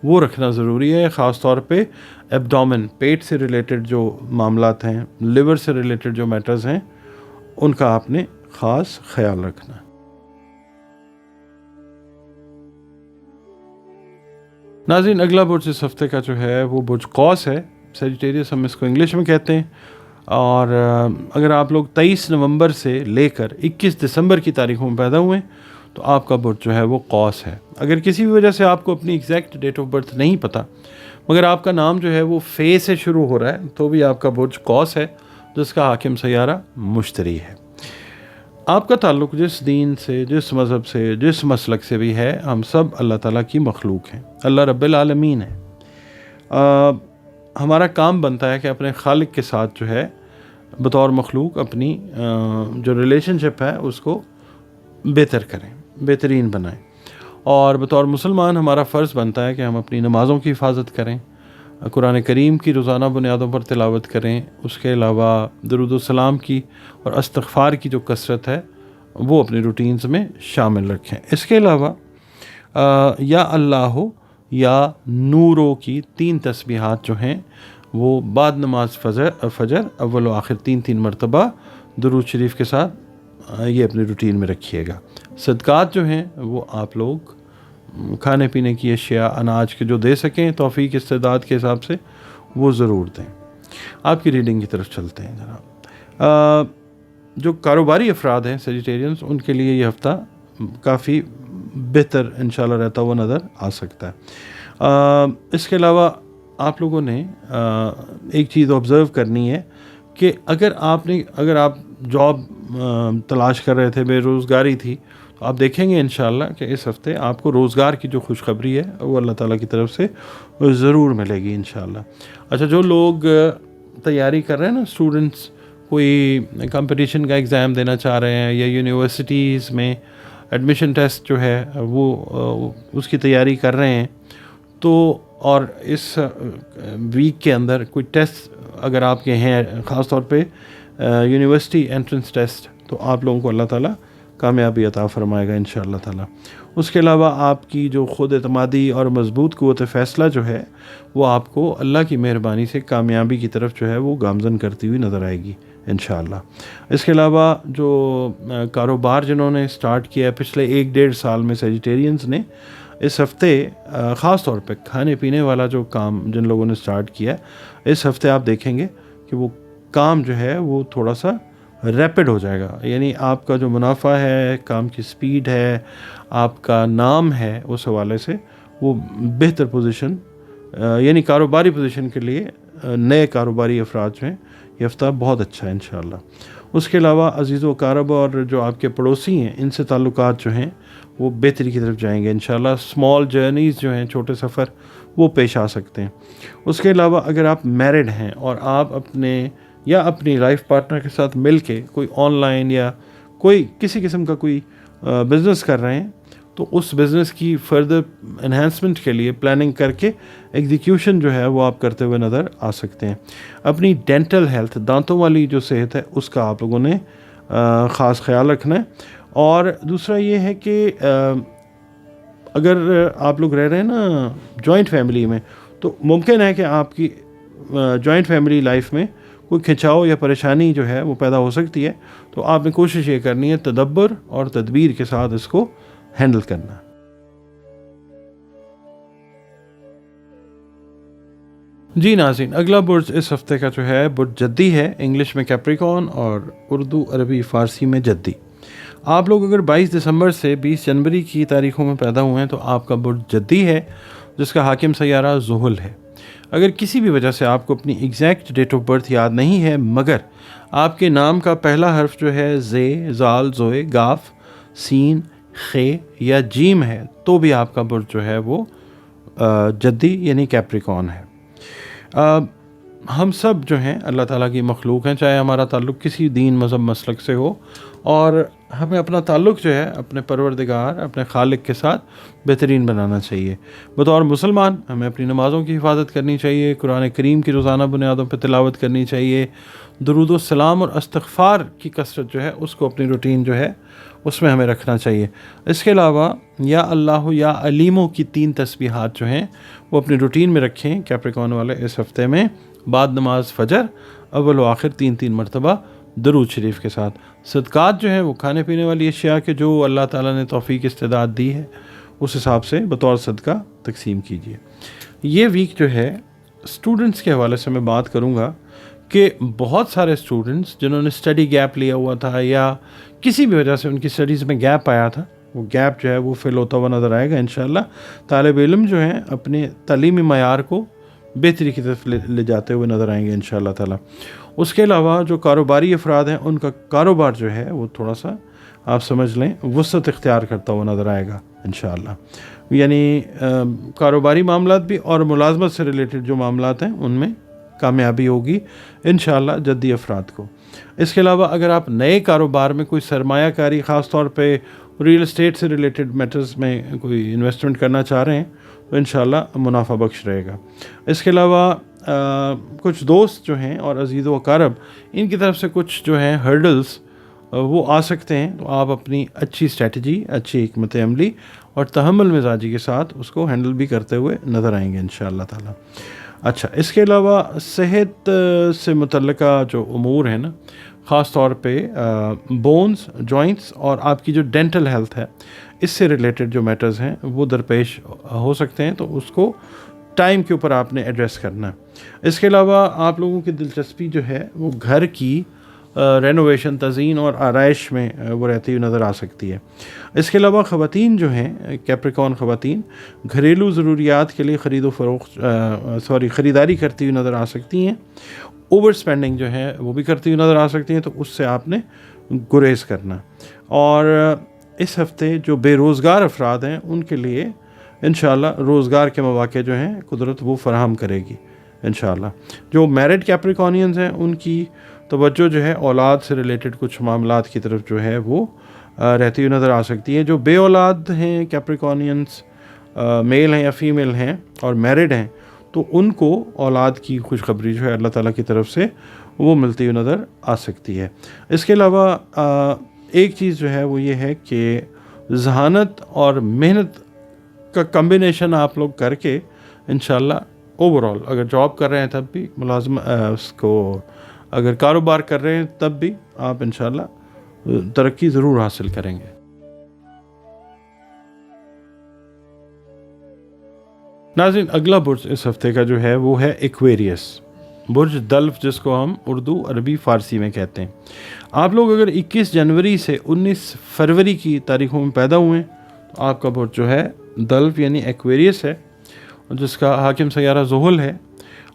Speaker 1: وہ رکھنا ضروری ہے، خاص طور پہ ایبڈومن، پیٹ سے ریلیٹڈ جو معاملات ہیں، لیور سے ریلیٹڈ جو میٹرز ہیں ان کا آپ نے خاص خیال رکھنا ہے۔ ناظرین، اگلا برج اس ہفتے کا جو ہے وہ برج قوس ہے، سیجیٹیریس ہم اس کو انگلش میں کہتے ہیں، اور اگر آپ لوگ 23 نومبر سے لے کر 21 دسمبر کی تاریخوں میں پیدا ہوئے تو آپ کا برج جو ہے وہ قوس ہے۔ اگر کسی بھی وجہ سے آپ کو اپنی ایگزیکٹ ڈیٹ آف برتھ نہیں پتہ مگر آپ کا نام جو ہے وہ فے سے شروع ہو رہا ہے تو بھی آپ کا برج قوس ہے، جس کا حاکم سیارہ مشتری ہے۔ آپ کا تعلق جس دین سے، جس مذہب سے، جس مسلک سے بھی ہے، ہم سب اللہ تعالیٰ کی مخلوق ہیں، اللہ رب العالمین ہے۔ ہمارا کام بنتا ہے کہ اپنے خالق کے ساتھ جو ہے بطور مخلوق اپنی جو ریلیشن شپ ہے اس کو بہتر کریں، بہترین بنائیں، اور بطور مسلمان ہمارا فرض بنتا ہے کہ ہم اپنی نمازوں کی حفاظت کریں، قرآن کریم کی روزانہ بنیادوں پر تلاوت کریں، اس کے علاوہ درود السلام کی اور استغفار کی جو کثرت ہے وہ اپنی روٹینز میں شامل رکھیں۔ اس کے علاوہ یا اللہ ہو یا نورو کی 3 تسبیحات جو ہیں وہ بعد نماز فجر اول و آخر 3 مرتبہ درود شریف کے ساتھ یہ اپنی روٹین میں رکھیے گا۔ صدقات جو ہیں وہ آپ لوگ کھانے پینے کی اشیاء، اناج کے جو دے سکیں توفیق استعداد کے حساب سے وہ ضرور دیں۔ آپ کی ریڈنگ کی طرف چلتے ہیں جناب۔ جو کاروباری افراد ہیں سیجیٹیرینز، ان کے لیے یہ ہفتہ کافی بہتر انشاءاللہ رہتا ہوا نظر آ سکتا ہے۔ اس کے علاوہ آپ لوگوں نے ایک چیز آبزرو کرنی ہے کہ اگر آپ جاب تلاش کر رہے تھے، بے روزگاری تھی، تو آپ دیکھیں گے انشاءاللہ کہ اس ہفتے آپ کو روزگار کی جو خوشخبری ہے وہ اللہ تعالیٰ کی طرف سے ضرور ملے گی انشاءاللہ۔ اچھا، جو لوگ تیاری کر رہے ہیں نا، اسٹوڈنٹس کوئی کمپٹیشن کا ایگزام دینا چاہ رہے ہیں یا یونیورسٹیز میں ایڈمیشن ٹیسٹ جو ہے وہ اس کی تیاری کر رہے ہیں، تو اور اس ویک کے اندر کوئی ٹیسٹ اگر آپ کے ہیں، خاص طور پہ یونیورسٹی انٹرنس ٹیسٹ، تو آپ لوگوں کو اللہ تعالیٰ کامیابی عطا فرمائے گا انشاءاللہ تعالیٰ۔ اس کے علاوہ آپ کی جو خود اعتمادی اور مضبوط قوت فیصلہ جو ہے وہ آپ کو اللہ کی مہربانی سے کامیابی کی طرف جو ہے وہ گامزن کرتی ہوئی نظر آئے گی انشاءاللہ۔ اس کے علاوہ جو کاروبار جنہوں نے سٹارٹ کیا ہے پچھلے 1-1.5 سال میں سیجیٹیرینز نے، اس ہفتے خاص طور پہ کھانے پینے والا جو کام جن لوگوں نے سٹارٹ کیا ہے، اس ہفتے آپ دیکھیں گے کہ وہ کام جو ہے وہ تھوڑا سا ریپڈ ہو جائے گا، یعنی آپ کا جو منافع ہے، کام کی سپیڈ ہے، آپ کا نام ہے، اس حوالے سے وہ بہتر پوزیشن، یعنی کاروباری پوزیشن کے لیے نئے کاروباری افراد جو ہیں یہ ہفتہ بہت اچھا ہے انشاءاللہ۔ اس کے علاوہ عزیز و اقارب اور جو آپ کے پڑوسی ہیں، ان سے تعلقات جو ہیں وہ بہتری کی طرف جائیں گے انشاءاللہ۔ اسمال جرنیز جو ہیں، چھوٹے سفر، وہ پیش آ سکتے ہیں۔ اس کے علاوہ اگر آپ میرڈ ہیں اور آپ اپنی لائف پارٹنر کے ساتھ مل کے کوئی آن لائن یا کوئی کسی قسم کا کوئی بزنس کر رہے ہیں، تو اس بزنس کی فردر انہینسمنٹ کے لیے پلاننگ کر کے ایگزیکیوشن جو ہے وہ آپ کرتے ہوئے نظر آ سکتے ہیں۔ اپنی ڈینٹل ہیلتھ، دانتوں والی جو صحت ہے، اس کا آپ لوگوں نے خاص خیال رکھنا ہے۔ اور دوسرا یہ ہے کہ اگر آپ لوگ رہ رہے ہیں نا جوائنٹ فیملی میں، تو ممکن ہے کہ آپ کی جوائنٹ فیملی لائف میں کوئی کھنچاؤ یا پریشانی جو ہے وہ پیدا ہو سکتی ہے، تو آپ نے کوشش یہ کرنی ہے تدبر اور تدبیر کے ساتھ اس کو ہینڈل کرنا۔ جی ناظرین، اگلا برج اس ہفتے کا جو ہے برج جدی ہے، انگلش میں کیپریکون اور اردو عربی فارسی میں جدی۔ آپ لوگ اگر 22 دسمبر سے 20 جنوری کی تاریخوں میں پیدا ہوئے ہیں تو آپ کا برج جدی ہے، جس کا حاکم سیارہ زحل ہے۔ اگر کسی بھی وجہ سے آپ کو اپنی ایگزیکٹ ڈیٹ آف برتھ یاد نہیں ہے، مگر آپ کے نام کا پہلا حرف جو ہے زے، زال، زوئے، گاف، سین، خے یا جیم ہے، تو بھی آپ کا برج جو ہے وہ جدی یعنی کیپریکون ہے۔ ہم سب جو ہیں اللہ تعالیٰ کی مخلوق ہیں، چاہے ہمارا تعلق کسی دین، مذہب، مسلک سے ہو، اور ہمیں اپنا تعلق جو ہے اپنے پروردگار، اپنے خالق کے ساتھ بہترین بنانا چاہیے۔ بطور مسلمان ہمیں اپنی نمازوں کی حفاظت کرنی چاہیے، قرآن کریم کی روزانہ بنیادوں پہ تلاوت کرنی چاہیے، درود و سلام اور استغفار کی کثرت جو ہے اس کو اپنی روٹین جو ہے اس میں ہمیں رکھنا چاہیے۔ اس کے علاوہ یا اللہ یا علیموں کی 3 تسبیحات جو ہیں وہ اپنی روٹین میں رکھیں کیپریکون والے اس ہفتے میں، بعد نماز فجر اول و آخر 3 مرتبہ درود شریف کے ساتھ۔ صدقات جو ہیں وہ کھانے پینے والی اشیاء کے جو اللہ تعالیٰ نے توفیق استعداد دی ہے اس حساب سے بطور صدقہ تقسیم کیجیے۔ یہ ویک جو ہے اسٹوڈنٹس کے حوالے سے میں بات کروں گا کہ بہت سارے اسٹوڈنٹس جنہوں نے اسٹڈی گیپ لیا ہوا تھا یا کسی بھی وجہ سے ان کی اسٹڈیز میں گیپ آیا تھا، وہ گیپ جو ہے وہ فل ہوتا ہوا نظر آئے گا انشاءاللہ۔ طالب علم جو ہیں اپنے تعلیمی معیار کو بہتری کی طرف لے جاتے ہوئے نظر آئیں گے انشاءاللہ تعالیٰ۔ اس کے علاوہ جو کاروباری افراد ہیں ان کا کاروبار جو ہے وہ تھوڑا سا آپ سمجھ لیں وسعت اختیار کرتا ہوا نظر آئے گا انشاءاللہ، یعنی کاروباری معاملات بھی اور ملازمت سے ریلیٹڈ جو معاملات ہیں ان میں کامیابی ہوگی انشاءاللہ جدی افراد کو۔ اس کے علاوہ اگر آپ نئے کاروبار میں کوئی سرمایہ کاری، خاص طور پہ ریل اسٹیٹ سے ریلیٹڈ میٹرز میں کوئی انویسٹمنٹ کرنا چاہ رہے ہیں تو انشاءاللہ منافع بخش رہے گا۔ اس کے علاوہ کچھ دوست جو ہیں اور عزیز و اقارب، ان کی طرف سے کچھ جو ہیں ہرڈلز وہ آ سکتے ہیں، تو آپ اپنی اچھی اسٹریٹجی، اچھی حکمت عملی اور تحمل مزاجی کے ساتھ اس کو ہینڈل بھی کرتے ہوئے نظر آئیں گے انشاءاللہ تعالیٰ۔ اچھا، اس کے علاوہ صحت سے متعلقہ جو امور ہیں نا، خاص طور پہ بونز، جوائنٹس اور آپ کی جو ڈینٹل ہیلتھ ہے، اس سے ریلیٹڈ جو میٹرز ہیں وہ درپیش ہو سکتے ہیں، تو اس کو ٹائم کے اوپر آپ نے ایڈریس کرنا ہے۔ اس کے علاوہ آپ لوگوں کی دلچسپی جو ہے وہ گھر کی رینوویشن، تزئین اور آرائش میں وہ رہتی ہوئی نظر آ سکتی ہے۔ اس کے علاوہ خواتین جو ہیں، کیپریکون خواتین، گھریلو ضروریات کے لیے خریداری کرتی ہوئی نظر آ سکتی ہیں۔ اوور اسپینڈنگ جو ہے وہ بھی کرتی ہوئی نظر آ سکتی ہیں، تو اس سے آپ نے گریز کرنا۔ اور اس ہفتے جو بے روزگار افراد ہیں ان کے لیے انشاءاللہ روزگار کے مواقع جو ہیں قدرت وہ فراہم کرے گی انشاءاللہ۔ جو میرڈ کیپریکونینز ہیں ان کی توجہ جو ہے اولاد سے ریلیٹڈ کچھ معاملات کی طرف جو ہے وہ رہتی ہوئی نظر آ سکتی ہے۔ جو بے اولاد ہیں کیپریکونینز، میل ہیں یا فیمیل ہیں اور میرڈ ہیں، تو ان کو اولاد کی خوشخبری جو ہے اللہ تعالیٰ کی طرف سے وہ ملتی ہوئی نظر آ سکتی ہے۔ اس کے علاوہ ایک چیز جو ہے وہ یہ ہے کہ ذہانت اور محنت کا کمبینیشن آپ لوگ کر کے انشاءاللہ اوور آل، اگر جاب کر رہے ہیں تب بھی اس کو اگر کاروبار کر رہے ہیں تب بھی آپ انشاءاللہ ترقی ضرور حاصل کریں گے۔ ناظرین، اگلا برج اس ہفتے کا جو ہے وہ ہے ایکویریس، برج دلف، جس کو ہم اردو، عربی، فارسی میں کہتے ہیں۔ آپ لوگ اگر 21 جنوری سے 19 فروری کی تاریخوں میں پیدا ہوئے ہیں تو آپ کا برج جو ہے دلف یعنی ایکویریس ہے، جس کا حاکم سیارہ زحل ہے۔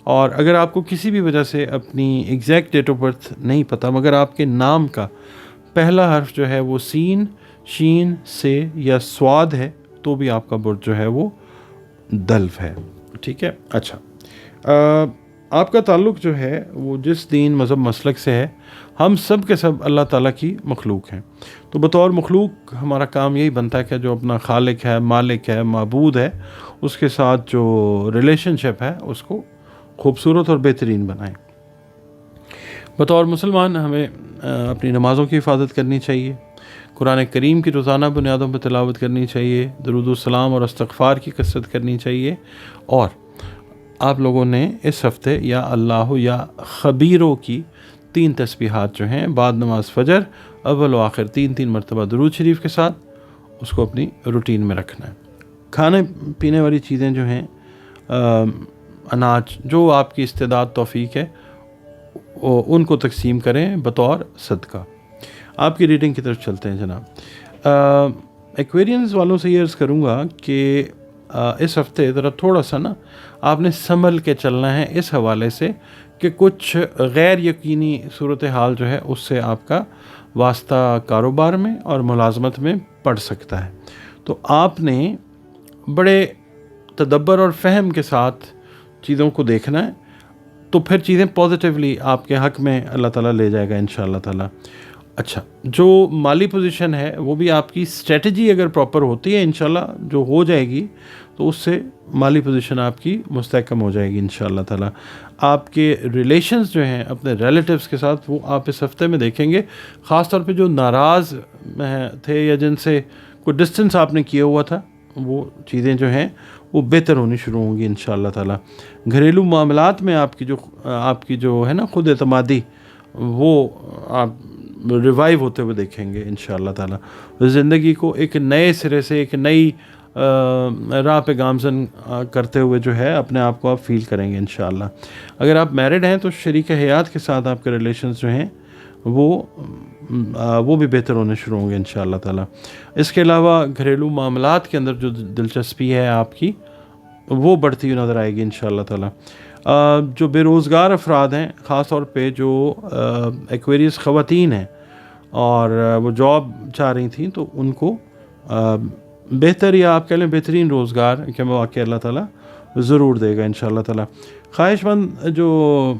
Speaker 1: اور اگر آپ کو کسی بھی وجہ سے اپنی ایگزیکٹ ڈیٹ آف برتھ نہیں پتہ، مگر آپ کے نام کا پہلا حرف جو ہے وہ سین، شین، سے یا سواد ہے، تو بھی آپ کا برج جو ہے وہ دلف ہے، ٹھیک ہے۔ اچھا، آپ کا تعلق جو ہے وہ جس دین، مذہب، مسلک سے ہے، ہم سب کے سب اللہ تعالیٰ کی مخلوق ہیں، تو بطور مخلوق ہمارا کام یہی بنتا ہے کہ جو اپنا خالق ہے، مالک ہے، معبود ہے، اس کے ساتھ جو ریلیشن شپ ہے اس کو خوبصورت اور بہترین بنائیں۔ بطور مسلمان ہمیں اپنی نمازوں کی حفاظت کرنی چاہیے، قرآن کریم کی روزانہ بنیادوں پر تلاوت کرنی چاہیے، درود السلام اور استغفار کی کثرت کرنی چاہیے، اور آپ لوگوں نے اس ہفتے یا اللہ یا خبیروں کی 3 تسبیحات جو ہیں بعد نماز فجر اول و آخر 3 مرتبہ درود شریف کے ساتھ اس کو اپنی روٹین میں رکھنا ہے۔ کھانے پینے والی چیزیں جو ہیں، اناج، جو آپ کی استعداد توفیق ہے ان کو تقسیم کریں بطور صدقہ۔ آپ کی ریڈنگ کی طرف چلتے ہیں جناب۔ ایکویرینز والوں سے یہ عرض کروں گا کہ اس ہفتے ذرا تھوڑا سا نا آپ نے سنبھل کے چلنا ہے، اس حوالے سے کہ کچھ غیر یقینی صورتحال جو ہے اس سے آپ کا واسطہ کاروبار میں اور ملازمت میں پڑ سکتا ہے، تو آپ نے بڑے تدبر اور فہم کے ساتھ چیزوں کو دیکھنا ہے، تو پھر چیزیں پازیٹیولی آپ کے حق میں اللہ تعالیٰ لے جائے گا انشاءاللہ تعالیٰ۔ اچھا، جو مالی پوزیشن ہے وہ بھی آپ کی اسٹریٹجی اگر پراپر ہوتی ہے انشاءاللہ جو ہو جائے گی، تو اس سے مالی پوزیشن آپ کی مستحکم ہو جائے گی انشاءاللہ تعالیٰ۔ آپ کے ریلیشنز جو ہیں اپنے ریلیٹیوز کے ساتھ وہ آپ اس ہفتے میں دیکھیں گے، خاص طور پہ جو ناراض تھے یا جن سے کوئی ڈسٹنس آپ نے کیا ہوا تھا، وہ چیزیں جو ہیں وہ بہتر ہونی شروع ہوں گی انشاءاللہ تعالیٰ۔ گھریلو معاملات میں آپ کی جو ہے نا خود اعتمادی، وہ آپ ریوائیو ہوتے ہوئے دیکھیں گے انشاءاللہ تعالیٰ۔ زندگی کو ایک نئے سرے سے، ایک نئی راہ پہ گامزن کرتے ہوئے جو ہے اپنے آپ کو آپ فیل کریں گے انشاءاللہ۔ اگر آپ میرڈ ہیں تو شریک حیات کے ساتھ آپ کے ریلیشنز جو ہیں وہ بھی بہتر ہونے شروع ہوں گے انشاءاللہ تعالیٰ۔ اس کے علاوہ گھریلو معاملات کے اندر جو دلچسپی ہے آپ کی وہ بڑھتی ہوئی نظر آئے گی انشاءاللہ تعالیٰ۔ جو بے روزگار افراد ہیں، خاص طور پہ جو ایکویریس خواتین ہیں اور وہ جاب چاہ رہی تھیں، تو ان کو بہتر یا آپ کہہ لیں بہترین روزگار کے مواقع اللہ تعالیٰ ضرور دے گا انشاءاللہ تعالیٰ۔ خواہش مند جو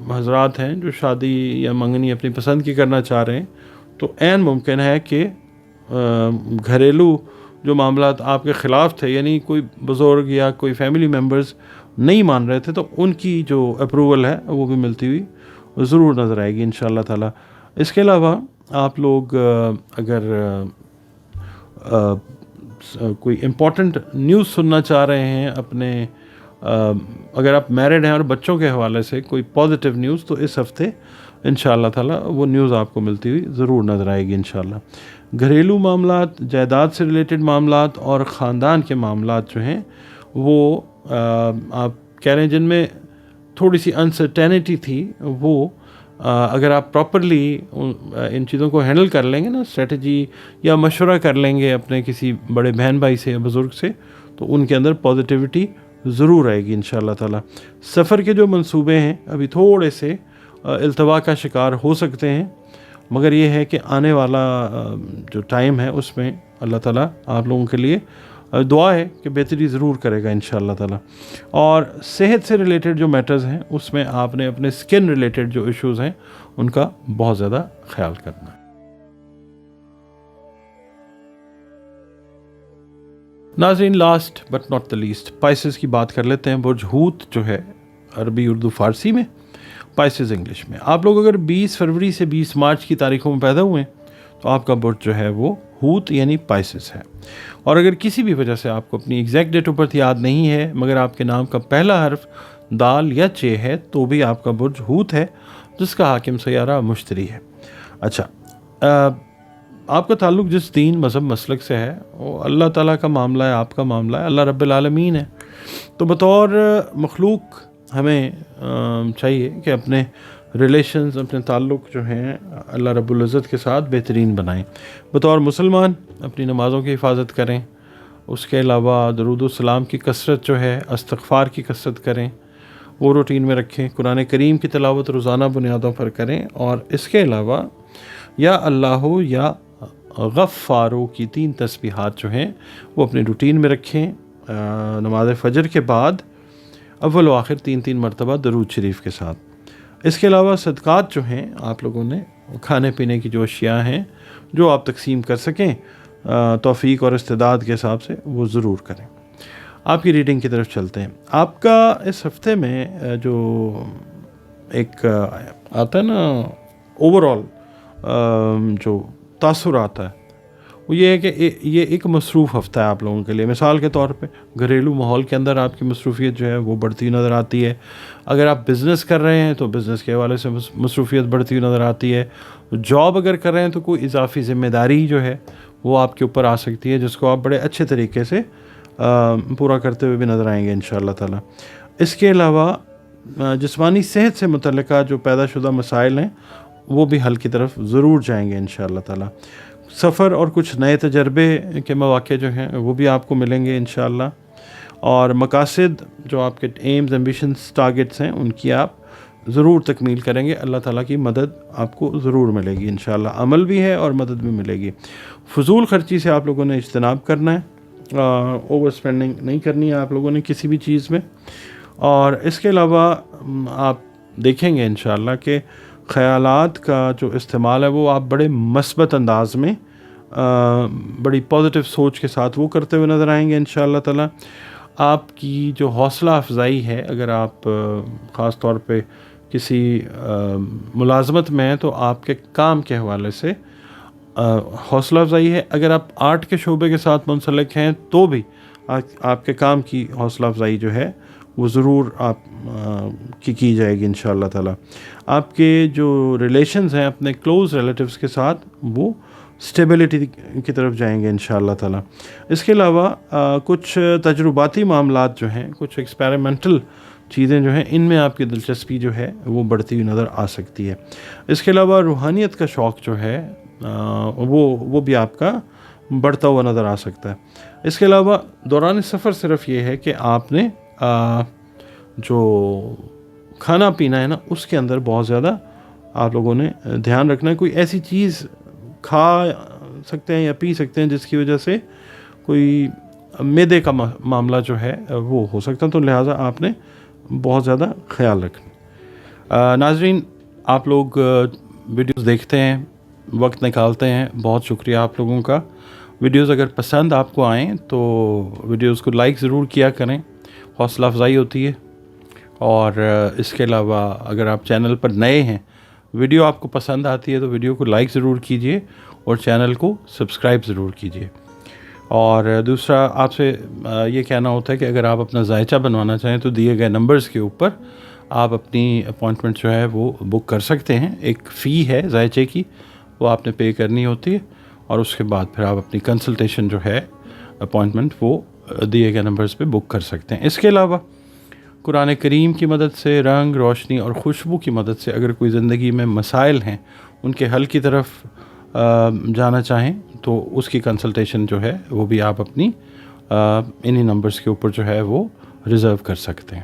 Speaker 1: حضرات ہیں جو شادی یا منگنی اپنی پسند کی کرنا چاہ رہے ہیں، تو عین ممکن ہے کہ گھریلو جو معاملات آپ کے خلاف تھے، یعنی کوئی بزرگ یا کوئی فیملی ممبرز نہیں مان رہے تھے، تو ان کی جو اپروول ہے وہ بھی ملتی ہوئی ضرور نظر آئے گی انشاءاللہ تعالیٰ۔ اس کے علاوہ آپ لوگ اگر کوئی امپورٹنٹ نیوز سننا چاہ رہے ہیں اپنے اگر آپ میرڈ ہیں اور بچوں کے حوالے سے کوئی پازیٹیو نیوز تو اس ہفتے انشاءاللہ تعالی وہ نیوز آپ کو ملتی ہوئی ضرور نظر آئے گی انشاءاللہ. گھریلو معاملات، جائیداد سے ریلیٹڈ معاملات اور خاندان کے معاملات جو ہیں وہ آپ کہہ رہے ہیں جن میں تھوڑی سی انسرٹینٹی تھی، وہ اگر آپ پراپرلی ان چیزوں کو ہینڈل کر لیں گے نا، اسٹریٹجی یا مشورہ کر لیں گے اپنے کسی بڑے بہن بھائی سے یا بزرگ سے، تو ان کے اندر پازیٹیوٹی ضرور آئے گی انشاءاللہ تعالی. سفر کے جو منصوبے ہیں ابھی تھوڑے سے التوا کا شکار ہو سکتے ہیں، مگر یہ ہے کہ آنے والا جو ٹائم ہے اس میں اللہ تعالیٰ آپ لوگوں کے لیے دعا ہے کہ بہتری ضرور کرے گا انشاءاللہ تعالیٰ. اور صحت سے ریلیٹڈ جو میٹرز ہیں اس میں آپ نے اپنے سکن ریلیٹڈ جو ایشوز ہیں ان کا بہت زیادہ خیال کرنا ہے. ناظرین، last but not the least Pisces کی بات کر لیتے ہیں. برج حوت جو ہے عربی، اردو، فارسی میں، پائسز انگلش میں. آپ لوگ اگر 20 فروری سے 20 مارچ کی تاریخوں میں پیدا ہوئے تو آپ کا برج جو ہے وہ حوت یعنی پائسز ہے. اور اگر کسی بھی وجہ سے آپ کو اپنی ایگزیکٹ ڈیٹ آف برتھ یاد نہیں ہے مگر آپ کے نام کا پہلا حرف دال یا چے ہے تو بھی آپ کا برج حوت ہے، جس کا حاکم سیارہ مشتری ہے. اچھا، آپ کا تعلق جس دین، مذہب، مسلک سے ہے وہ اللہ تعالیٰ کا معاملہ ہے، آپ کا معاملہ ہے، اللہ رب العالمین ہے. تو بطور مخلوق ہمیں چاہیے کہ اپنے ریلیشنز، اپنے تعلق جو ہیں اللہ رب العزت کے ساتھ بہترین بنائیں. بطور مسلمان اپنی نمازوں کی حفاظت کریں، اس کے علاوہ درود و سلام کی کثرت جو ہے، استغفار کی کثرت کریں، وہ روٹین میں رکھیں. قرآن کریم کی تلاوت روزانہ بنیادوں پر کریں. اور اس کے علاوہ یا اللہ یا غفارو کی 3 تسبیحات جو ہیں وہ اپنی روٹین میں رکھیں. نماز فجر کے بعد اول و آخر 3 مرتبہ درود شریف کے ساتھ. اس کے علاوہ صدقات جو ہیں آپ لوگوں نے کھانے پینے کی جو اشیاء ہیں جو آپ تقسیم کر سکیں توفیق اور استعداد کے حساب سے وہ ضرور کریں. آپ کی ریڈنگ کی طرف چلتے ہیں. آپ کا اس ہفتے میں جو ایک آتا ہے نا اوور آل جو تاثر آتا ہے وہ یہ ہے کہ یہ ایک مصروف ہفتہ ہے آپ لوگوں کے لیے. مثال کے طور پہ گھریلو ماحول کے اندر آپ کی مصروفیت جو ہے وہ بڑھتی ہوئی نظر آتی ہے. اگر آپ بزنس کر رہے ہیں تو بزنس کے حوالے سے مصروفیت بڑھتی ہوئی نظر آتی ہے. جاب اگر کر رہے ہیں تو کوئی اضافی ذمہ داری جو ہے وہ آپ کے اوپر آ سکتی ہے، جس کو آپ بڑے اچھے طریقے سے پورا کرتے ہوئے بھی نظر آئیں گے انشاءاللہ تعالیٰ. اس کے علاوہ جسمانی صحت سے متعلقہ جو پیدا شدہ مسائل ہیں وہ بھی حل کی طرف ضرور جائیں گے انشاءاللہ تعالیٰ. سفر اور کچھ نئے تجربے کے مواقع جو ہیں وہ بھی آپ کو ملیں گے انشاءاللہ. اور مقاصد جو آپ کے ایمز، ایمبیشنز، ٹارگٹس ہیں ان کی آپ ضرور تکمیل کریں گے. اللہ تعالیٰ کی مدد آپ کو ضرور ملے گی انشاءاللہ. عمل بھی ہے اور مدد بھی ملے گی. فضول خرچی سے آپ لوگوں نے اجتناب کرنا ہے، اوور اسپینڈنگ نہیں کرنی ہے آپ لوگوں نے کسی بھی چیز میں. اور اس کے علاوہ آپ دیکھیں گے انشاءاللہ کہ خیالات کا جو استعمال ہے وہ آپ بڑے مثبت انداز میں بڑی پازیٹیو سوچ کے ساتھ وہ کرتے ہوئے نظر آئیں گے انشاءاللہ تعالیٰ. آپ کی جو حوصلہ افزائی ہے، اگر آپ خاص طور پہ کسی ملازمت میں ہیں تو آپ کے کام کے حوالے سے حوصلہ افزائی ہے. اگر آپ آرٹ کے شعبے کے ساتھ منسلک ہیں تو بھی آپ کے کام کی حوصلہ افزائی جو ہے وہ ضرور آپ کی جائے گی انشاءاللہ تعالیٰ. آپ کے جو ریلیشنز ہیں اپنے کلوز ریلیٹیوز کے ساتھ وہ اسٹیبلٹی کی طرف جائیں گے انشاءاللہ تعالیٰ. اس کے علاوہ کچھ تجرباتی معاملات جو ہیں، کچھ ایکسپیریمنٹل چیزیں جو ہیں ان میں آپ کی دلچسپی جو ہے وہ بڑھتی ہوئی نظر آ سکتی ہے. اس کے علاوہ روحانیت کا شوق جو ہے وہ بھی آپ کا بڑھتا ہوا نظر آ سکتا ہے. اس کے علاوہ دوران سفر صرف یہ ہے کہ آپ نے جو کھانا پینا ہے نا اس کے اندر بہت زیادہ آپ لوگوں نے دھیان رکھنا ہے. کوئی ایسی چیز کھا سکتے ہیں یا پی سکتے ہیں جس کی وجہ سے کوئی معدے کا معاملہ جو ہے وہ ہو سکتا ہے، تو لہٰذا آپ نے بہت زیادہ خیال رکھنا. ناظرین، آپ لوگ ویڈیوز دیکھتے ہیں، وقت نکالتے ہیں، بہت شکریہ آپ لوگوں کا. ویڈیوز اگر پسند آپ کو آئیں تو ویڈیوز کو لائک ضرور کیا کریں، حوصلہ افزائی ہوتی ہے. اور اس کے علاوہ اگر آپ چینل پر نئے ہیں، ویڈیو آپ کو پسند آتی ہے تو ویڈیو کو لائک ضرور کیجئے اور چینل کو سبسکرائب ضرور کیجئے. اور دوسرا آپ سے یہ کہنا ہوتا ہے کہ اگر آپ اپنا ذائچہ بنوانا چاہیں تو دیے گئے نمبرز کے اوپر آپ اپنی اپوائنٹمنٹ جو ہے وہ بک کر سکتے ہیں. ایک فی ہے ذائچے کی، وہ آپ نے پے کرنی ہوتی ہے، اور اس کے بعد پھر آپ اپنی کنسلٹیشن جو ہے اپوائنٹمنٹ وہ دیے گئے نمبرز پہ بک کر سکتے ہیں. اس کے علاوہ قرآن کریم کی مدد سے، رنگ روشنی اور خوشبو کی مدد سے اگر کوئی زندگی میں مسائل ہیں ان کے حل کی طرف جانا چاہیں تو اس کی کنسلٹیشن جو ہے وہ بھی آپ اپنی انہی نمبرز کے اوپر جو ہے وہ ریزرو کر سکتے ہیں.